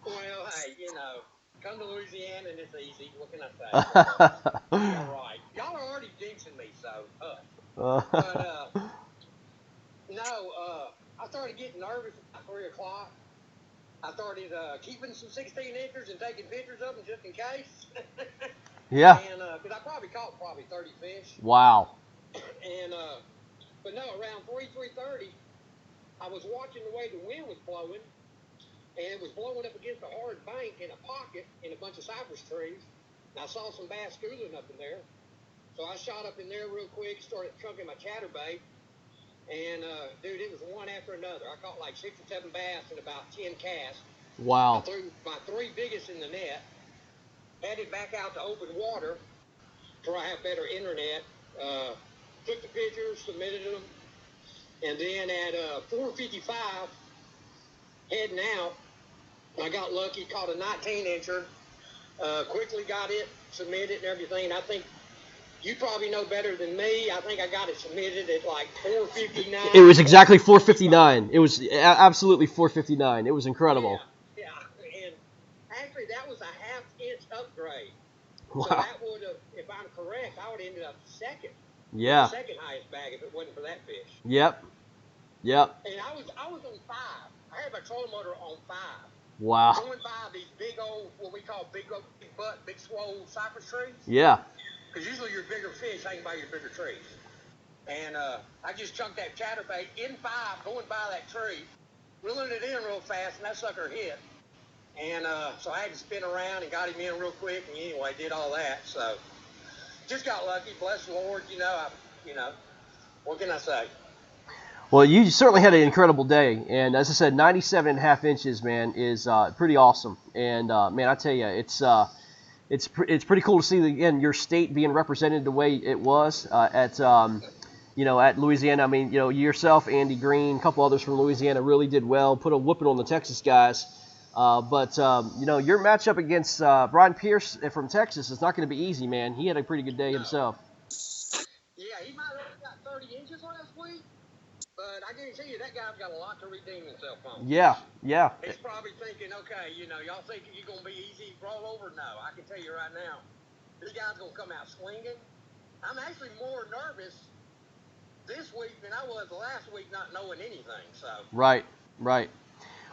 Well, hey, you know, come to Louisiana and it's easy. What can I say? All right. Y'all are already jinxing me, so But, no, I started getting nervous at 3 o'clock. I started keeping some 16 inchers and taking pictures of them just in case. Yeah. And because I probably caught 30 fish. Wow. And but no, around 3:30, I was watching the way the wind was blowing, and it was blowing up against a hard bank in a pocket in a bunch of cypress trees. And I saw some bass schooling up in there, so I shot up in there real quick, started chunking my chatterbait, and dude, it was one after another. I caught like 6 or 7 bass in about 10 casts. Wow. I threw my 3 biggest in the net, headed back out to open water where I have better internet. Took the pictures, submitted them, and then at 4:55, heading out, I got lucky, caught a 19-incher, quickly got it, submitted and everything, and I think you probably know better than me. I think I got it submitted at like 4:59. It was exactly 4:59. It was absolutely 4:59. It was incredible. Yeah, and actually that was a half-inch upgrade. Wow. So that would have, if I'm correct, I would have ended up second. Yeah. Second highest bag if it wasn't for that fish. Yep. Yep. And I was on 5. I had my trolling motor on 5. Wow. Going by these big old, what we call big butt, big swole cypress trees. Yeah. Because usually your bigger fish hang by your bigger trees. And I just chunked that chatterbait in 5, going by that tree, reeling it in real fast, and that sucker hit. And so I had to spin around and got him in real quick, and anyway, did all that. So just got lucky, bless the Lord. What can I say? Well, you certainly had an incredible day, and as I said, 97.5 inches, man, is pretty awesome. And man, I tell you, it's pretty cool to see again your state being represented the way it was at Louisiana. I mean, yourself, Andy Green, a couple others from Louisiana really did well, put a whooping on the Texas guys. But your matchup against Brian Pierce from Texas is not going to be easy, man. He had a pretty good day himself. Yeah, he might have only got 30 inches last week, but I guarantee you that guy's got a lot to redeem himself on. Yeah. He's probably thinking, okay, y'all thinking you're going to be easy, roll over? No, I can tell you right now, this guy's going to come out swinging. I'm actually more nervous this week than I was last week not knowing anything. So Right.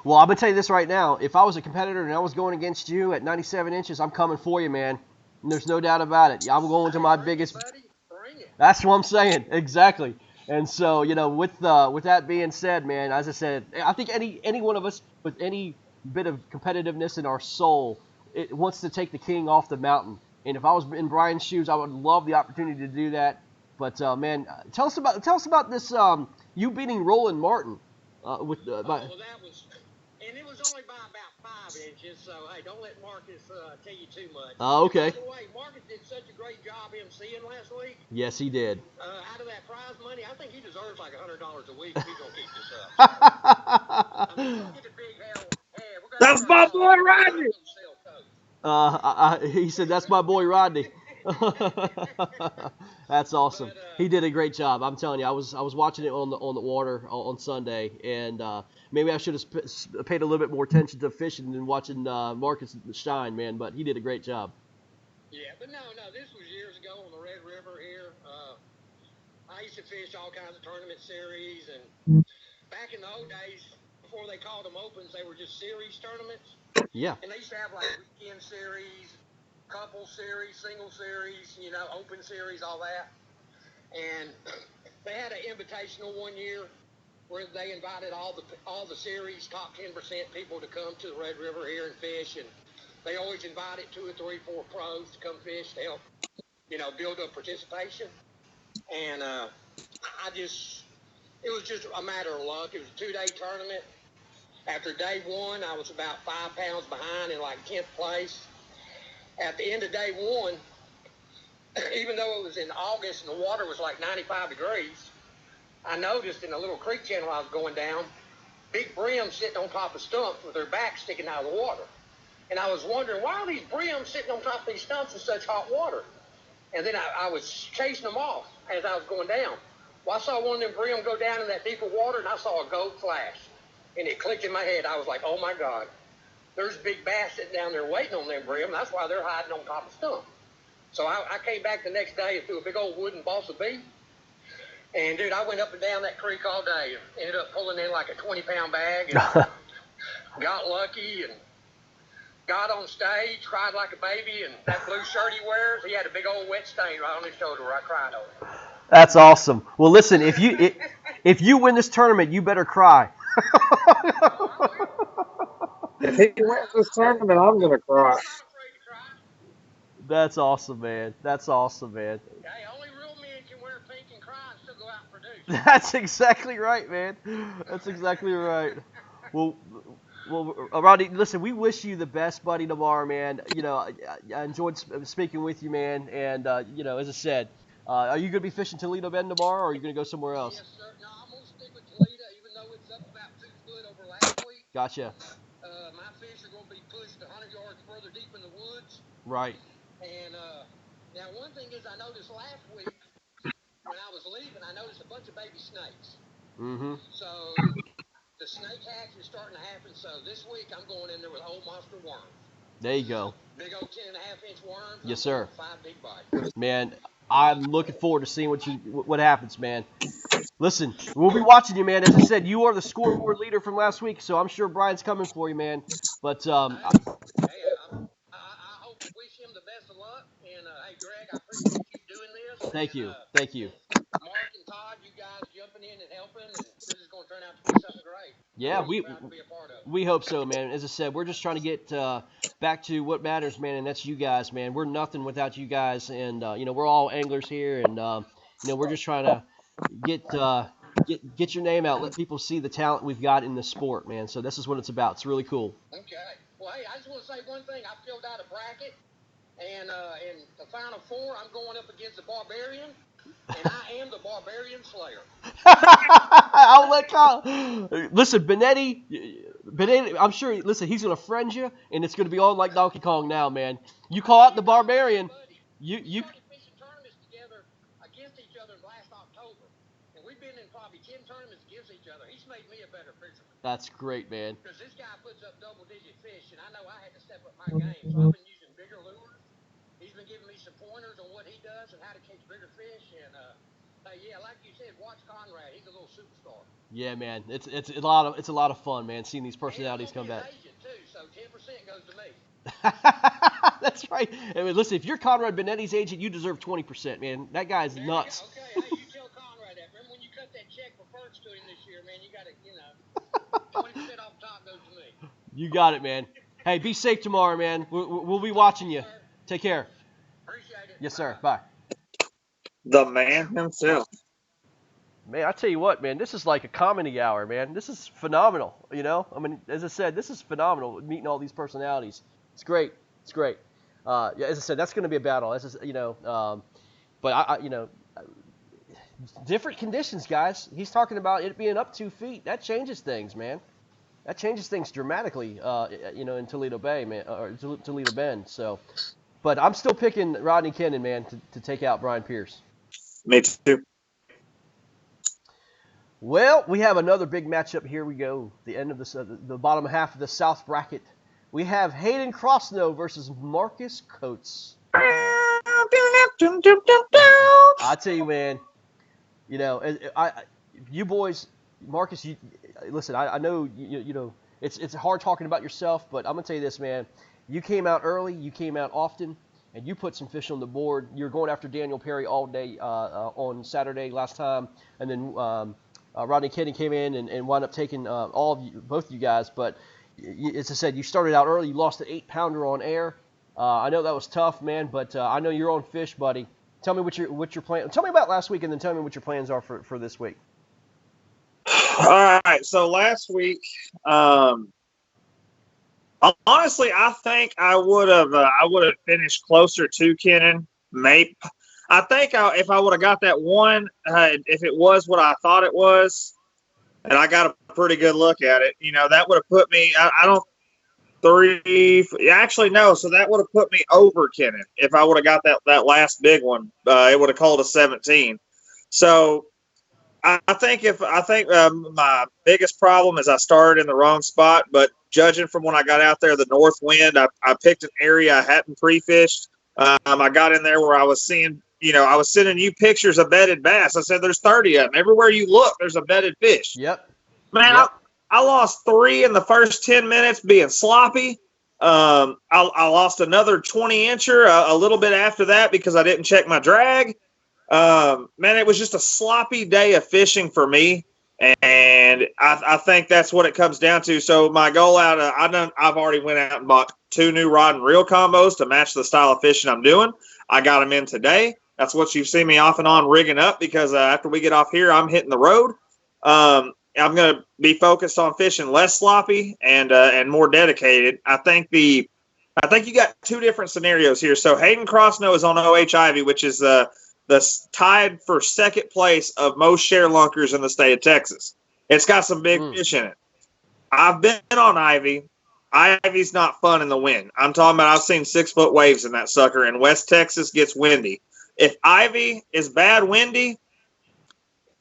Well, I'm going to tell you this right now. If I was a competitor and I was going against you at 97 inches, I'm coming for you, man. And there's no doubt about it. I'm going to my biggest. Buddy, bring it. That's what I'm saying. Exactly. And so, with that being said, man, as I said, I think any one of us with any bit of competitiveness in our soul, it wants to take the king off the mountain. And if I was in Brian's shoes, I would love the opportunity to do that. But man, tell us about this you beating Roland Martin Well, that was, and it was only by about 5 inches. So hey, don't let Marcus tell you too much. Oh, okay. By the way, Marcus did such a great job emceeing last week. Yes, he did. Out of that prize money, I think he deserves like $100 a week if he's gonna keep this up. I mean, he'll get a big hell. Hey, we're gonna That's my boy Rodney. He said, "That's my boy Rodney." That's awesome. He did a great job. I'm telling you, I was watching it on the water on Sunday, and maybe I should have paid a little bit more attention to fishing than watching Marcus shine, man. But he did a great job. Yeah, but no, this was years ago on the Red River here. I used to fish all kinds of tournament series, and back in the old days, before they called them opens, they were just series tournaments. Yeah. And they used to have like weekend series, couple series, single series, open series, all that. And they had an invitational one year where they invited all the series top 10% people to come to the Red River here and fish, and they always invited 2 or 3, 4 pros to come fish to help, build up participation. And it was just a matter of luck. It was a 2-day tournament. After day 1, I was about 5 pounds behind in like 10th place. At the end of day 1, even though it was in August and the water was like 95 degrees, I noticed in a little creek channel I was going down, big brim sitting on top of stumps with their backs sticking out of the water. And I was wondering, why are these brims sitting on top of these stumps in such hot water? And then I was chasing them off as I was going down. Well, I saw one of them brim go down in that deeper water, and I saw a gold flash. And it clicked in my head. I was like, oh, my God. There's big bass sitting down there waiting on them brim. That's why they're hiding on top of stumps. So I came back the next day and threw a big old wooden balsa beat. And, dude, I went up and down that creek all day and ended up pulling in like a 20-pound bag and got lucky and got on stage, cried like a baby, and that blue shirt he wears, he had a big old wet stain right on his shoulder where I cried over it. That's awesome. Well, listen, if you win this tournament, you better cry. If he wins this tournament, I'm gonna cry. That's awesome, man. That's awesome, man. Hey, only real men can wear pink and cry and still go out and produce. That's exactly right, man. That's exactly right. Well, Rodney, listen, we wish you the best, buddy, tomorrow, man. I enjoyed speaking with you, man. And, as I said, are you going to be fishing Toledo Bend tomorrow, or are you going to go somewhere else? Yes, sir. No, I'm going to stick with Toledo, even though it's up about 2 foot over last week. Gotcha. My fish are going to be pushed 100 yards further deep in the woods. Right. And now one thing is I noticed last week when I was leaving, I noticed a bunch of baby snakes. Mm-hmm. So the snake hatch is starting to happen. So this week I'm going in there with old monster worms. There you go. Big old 10.5-inch worms. Yes, sir. 5 big bites. Man, I'm looking forward to seeing what happens, man. Listen, we'll be watching you, man. As I said, you are the scoreboard leader from last week, so I'm sure Brian's coming for you, man. But I hope wish him the best of luck. And hey, Greg, I appreciate you doing this. thank And you, thank you. Mark and Todd, you guys jumping in and helping, and this is going to turn out to be something great. Yeah, I'm proud to be a part of it. we hope so, man. As I said, we're just trying to get back to what matters, man, and that's you guys, man. We're nothing without you guys, and we're all anglers here, and we're just trying to get get your name out, let people see the talent we've got in the sport, man. So this is what it's about. It's really cool. Okay. Well, hey, I just want to say one thing. I filled out a bracket, and in the final four, I'm going up against the Barbarian, and I am the Barbarian Slayer. I'll let Kyle. Listen, Benetti, I'm sure. Listen, he's gonna friend you, and it's gonna be on like Donkey Kong now, man. You call out the Barbarian. We started fishing tournaments together against each other last October, and we've been in probably 10 tournaments against each other. He's made me a better fisherman. That's great, man. Because this guy puts up double-digit fish, and I know I had to step up my game, so I've been using bigger lures. He's been giving me some pointers on what he does and how to catch bigger fish, and yeah, like you said, watch Conrad. He's a little superstar. Yeah, man. It's a lot of fun, man. Seeing these personalities come back. Agent too, so 10% goes to me. That's right. I mean, listen, if you're Conrad Benetti's agent, you deserve 20%, man. That guy's nuts. Okay, hey, you tell Conrad that. Remember when you cut that check for Perks to him this year, man? You got to, 20% off the top goes to me. You got it, man. Hey, be safe tomorrow, man. We'll be watching you. Take care. Appreciate it. Yes, sir. Bye. The man himself. Man, I tell you what, man, this is like a comedy hour, man. This is phenomenal, I mean, as I said, this is phenomenal, meeting all these personalities. It's great. It's great. Yeah, as I said, that's going to be a battle. But different conditions, guys. He's talking about it being up 2 feet. That changes things, man. That changes things dramatically, in Toledo Bay, man, or Toledo Bend. So, but I'm still picking Rodney Kennan, man, to take out Brian Pierce. Me too. Well, we have another big matchup. Here we go. The end of the bottom half of the South bracket. We have Hayden Crossnow versus Marcus Coates. I tell you, man. You boys, Marcus. Listen. I know it's hard talking about yourself, but I'm gonna tell you this, man. You came out early. You came out often. And you put some fish on the board. You're going after Daniel Perry all day on Saturday last time, and then Rodney Kennan came in and wound up taking both of you guys. But as I said, you started out early. You lost the 8-pounder on air. I know that was tough, man, but I know you're on fish, buddy. Tell me what your plan. Tell me about last week, and then tell me what your plans are for this week. All right. So last week, honestly, I think I would have finished closer to Kennan. Maybe I think if I would have got that one, if it was what I thought it was, and I got a pretty good look at it, that would have put me. Actually no. So that would have put me over Kennan if I would have got that last big one. It would have called a 17. So. I think my biggest problem is I started in the wrong spot, but judging from when I got out there, the north wind, I picked an area I hadn't pre-fished. I got in there where I was seeing, I was sending you pictures of bedded bass. I said, there's 30 of them. Everywhere you look, there's a bedded fish. Yep. Man, yep. I lost 3 in the first 10 minutes being sloppy. I lost another 20-incher a little bit after that because I didn't check my drag. Man, it was just a sloppy day of fishing for me, and I think that's what it comes down to. So my goal I've already went out and bought 2 new rod and reel combos to match the style of fishing I'm doing. I got them in today. That's what you've seen me off and on rigging up because after we get off here, I'm hitting the road. I'm going to be focused on fishing less sloppy and more dedicated. I think you got 2 different scenarios here. So Hayden Crossnow is on OH Ivy, which is the tied for second place of most share lunkers in the state of Texas. It's got some big fish in it. I've been on Ivy. Ivy's not fun in the wind. I'm talking about I've seen 6-foot waves in that sucker, and West Texas gets windy. If Ivy is bad windy,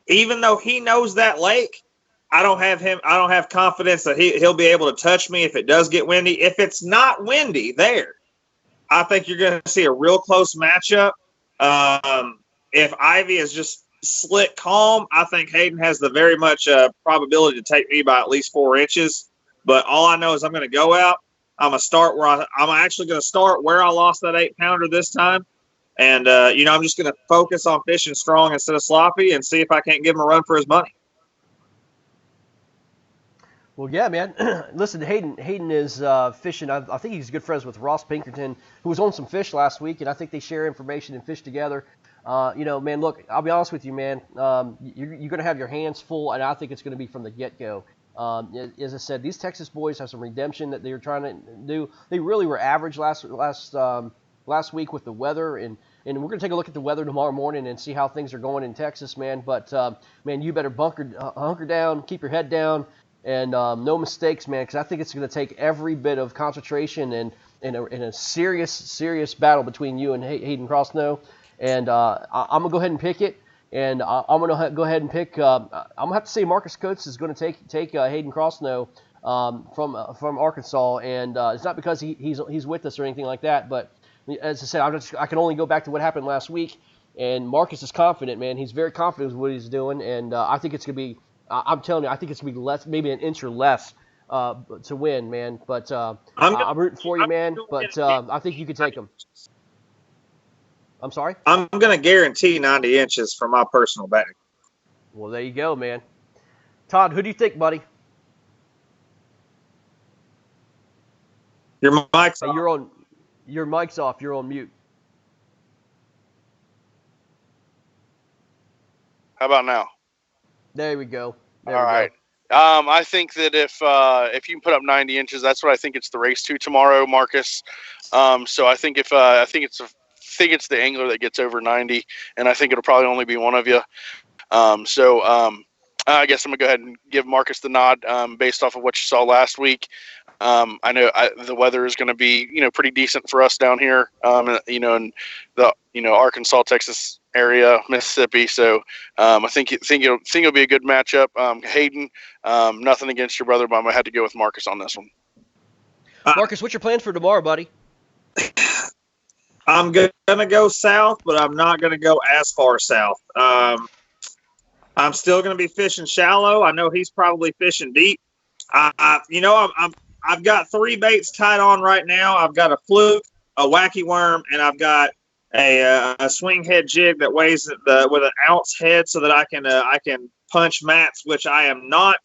even though he knows that lake, I don't have confidence that he'll be able to touch me if it does get windy. If it's not windy there, I think you're going to see a real close matchup. If Ivy is just slick calm, I think Hayden has the very much probability to take me by at least 4 inches. But all I know is I'm going to go out. I'm actually going to start where I lost that 8-pounder this time. And, I'm just going to focus on fishing strong instead of sloppy and see if I can't give him a run for his money. Well, yeah, man. Listen, Hayden is fishing. I think he's good friends with Ross Pinkerton, who was on some fish last week, and I think they share information and fish together. Man, look, I'll be honest with you, man. You're going to have your hands full, and I think it's going to be from the get-go. As I said, these Texas boys have some redemption that they were trying to do. They really were average last week with the weather, and we're going to take a look at the weather tomorrow morning and see how things are going in Texas, man. But, man, you better hunker down, keep your head down, and no mistakes, man, because I think it's going to take every bit of concentration and a serious battle between you and Hayden Crossnow. And I'm going to go ahead and pick it. And I'm going to go ahead and pick. I'm going to have to say Marcus Coates is going to take Hayden Crossnow from Arkansas, and it's not because he's with us or anything like that. But as I said, I can only go back to what happened last week. And Marcus is confident, man. He's very confident with what he's doing, and I think it's going to be. I'm telling you, I think it's going to be less, maybe an inch or less to win, man. But I'm rooting for you, man. But I think you can take him. I'm sorry? I'm going to guarantee 90 inches for my personal bag. Well, there you go, man. Todd, who do you think, buddy? Your mic's hey, off. Your mic's off. You're on mute. How about now? There we go. All right. I think that if you can put up 90 inches, that's what I think it's the race to tomorrow, Marcus. So I think I think it's the angler that gets over 90, and I think it'll probably only be one of you. I guess I'm gonna go ahead and give Marcus the nod based off of what you saw last week. I know the weather is going to be pretty decent for us down here, in the Arkansas, Texas area, Mississippi. So I think it'll be a good matchup. Hayden, nothing against your brother, but I'm gonna have to go with Marcus on this one. Marcus, what's your plan for tomorrow, buddy? I'm going to go south, but I'm not going to go as far south. I'm still going to be fishing shallow. I know he's probably fishing deep. I've got 3 baits tied on right now. I've got a fluke, a wacky worm, and I've got a swing head jig that weighs with an ounce head so that I can punch mats, which I am not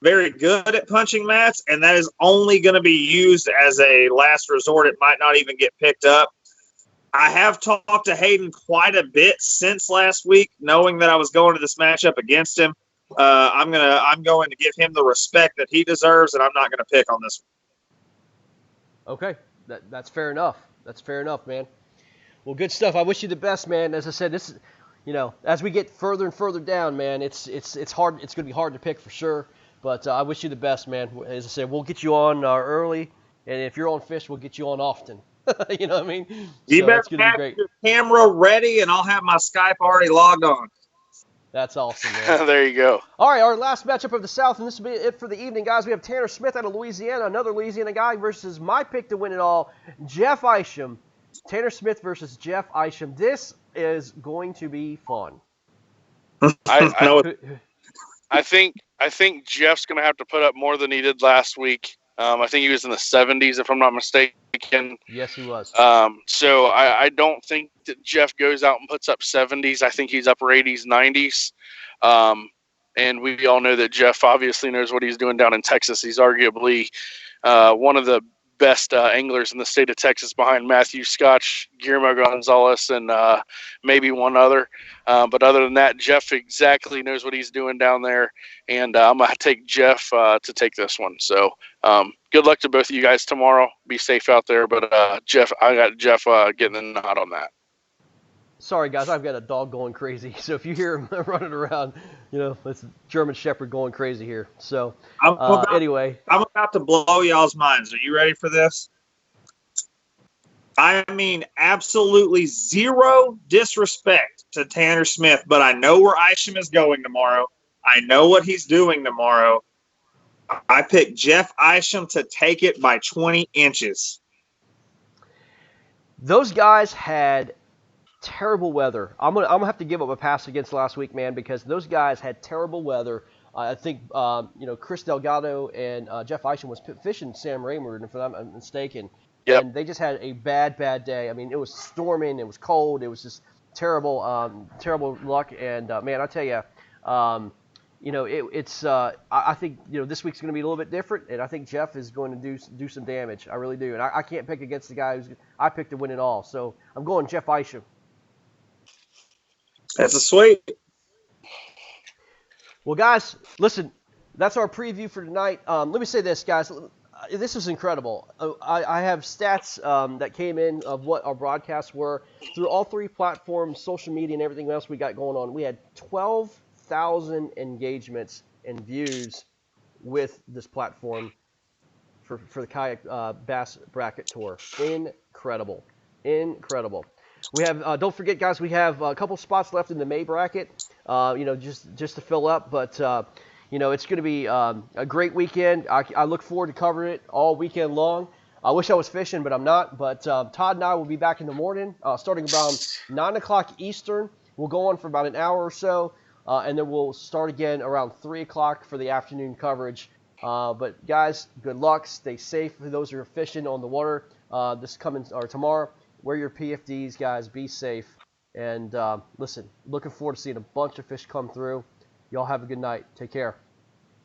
very good at punching mats, and that is only going to be used as a last resort. It might not even get picked up. I have talked to Hayden quite a bit since last week, knowing that I was going to this matchup against him. I'm going to give him the respect that he deserves, and I'm not going to pick on this one. Okay, that's fair enough. That's fair enough, man. Well, good stuff. I wish you the best, man. As I said, this, as we get further and further down, man, it's hard. It's going to be hard to pick for sure. But I wish you the best, man. As I said, we'll get you on early, and if you're on fish, we'll get you on often. You know what I mean? You better have your camera ready, and I'll have my Skype already logged on. That's awesome, man. There you go. All right, our last matchup of the South, and this will be it for the evening, guys. We have Tanner Smith out of Louisiana, another Louisiana guy, versus my pick to win it all, Jeff Isham. Tanner Smith versus Jeff Isham. This is going to be fun. I think Jeff's going to have to put up more than he did last week. I think he was in the 70s, if I'm not mistaken. Yes, he was. So I don't think that Jeff goes out and puts up 70s. I think he's upper 80s, 90s. And we all know that Jeff obviously knows what he's doing down in Texas. He's arguably one of the best anglers in the state of Texas, behind Matthew Scotch, Guillermo Gonzalez, and maybe one other. But other than that, Jeff exactly knows what he's doing down there, and I'm going to take Jeff to take this one. So good luck to both of you guys tomorrow. Be safe out there. But I got Jeff getting the nod on that. Sorry, guys, I've got a dog going crazy. So if you hear him running around, it's a German Shepherd going crazy here. So anyway. I'm about to blow y'all's minds. Are you ready for this? I mean, absolutely zero disrespect to Tanner Smith, but I know where Isham is going tomorrow. I know what he's doing tomorrow. I picked Jeff Isham to take it by 20 inches. Those guys had terrible weather. I'm gonna have to give up a pass against last week, man, because those guys had terrible weather. I think Chris Delgado and Jeff Isham was fishing Sam Raymond, if I'm not mistaken, Yep. and they just had a bad day. I mean, it was storming, it was cold, it was just terrible luck. And man, I tell you, I think this week's going to be a little bit different, and I think Jeff is going to do some damage. I really do, and I can't pick against the guy I picked to win it all. So I'm going Jeff Isham. That's a sweep. Well, guys, listen, that's our preview for tonight. Let me say this, guys. This is incredible. I have stats that came in of what our broadcasts were through all three platforms, social media, and everything else we got going on. We had 12,000 engagements and views with this platform for the Kayak Bass Bracket Tour. Incredible. We have, don't forget, guys, we have a couple spots left in the May bracket, just to fill up. But, it's going to be a great weekend. I look forward to covering it all weekend long. I wish I was fishing, but I'm not. But Todd and I will be back in the morning, starting around 9 o'clock Eastern. We'll go on for about an hour or so, and then we'll start again around 3 o'clock for the afternoon coverage. But, guys, good luck. Stay safe for those who are fishing on the water tomorrow. Wear your PFDs, guys. Be safe. And listen, looking forward to seeing a bunch of fish come through. Y'all have a good night. Take care.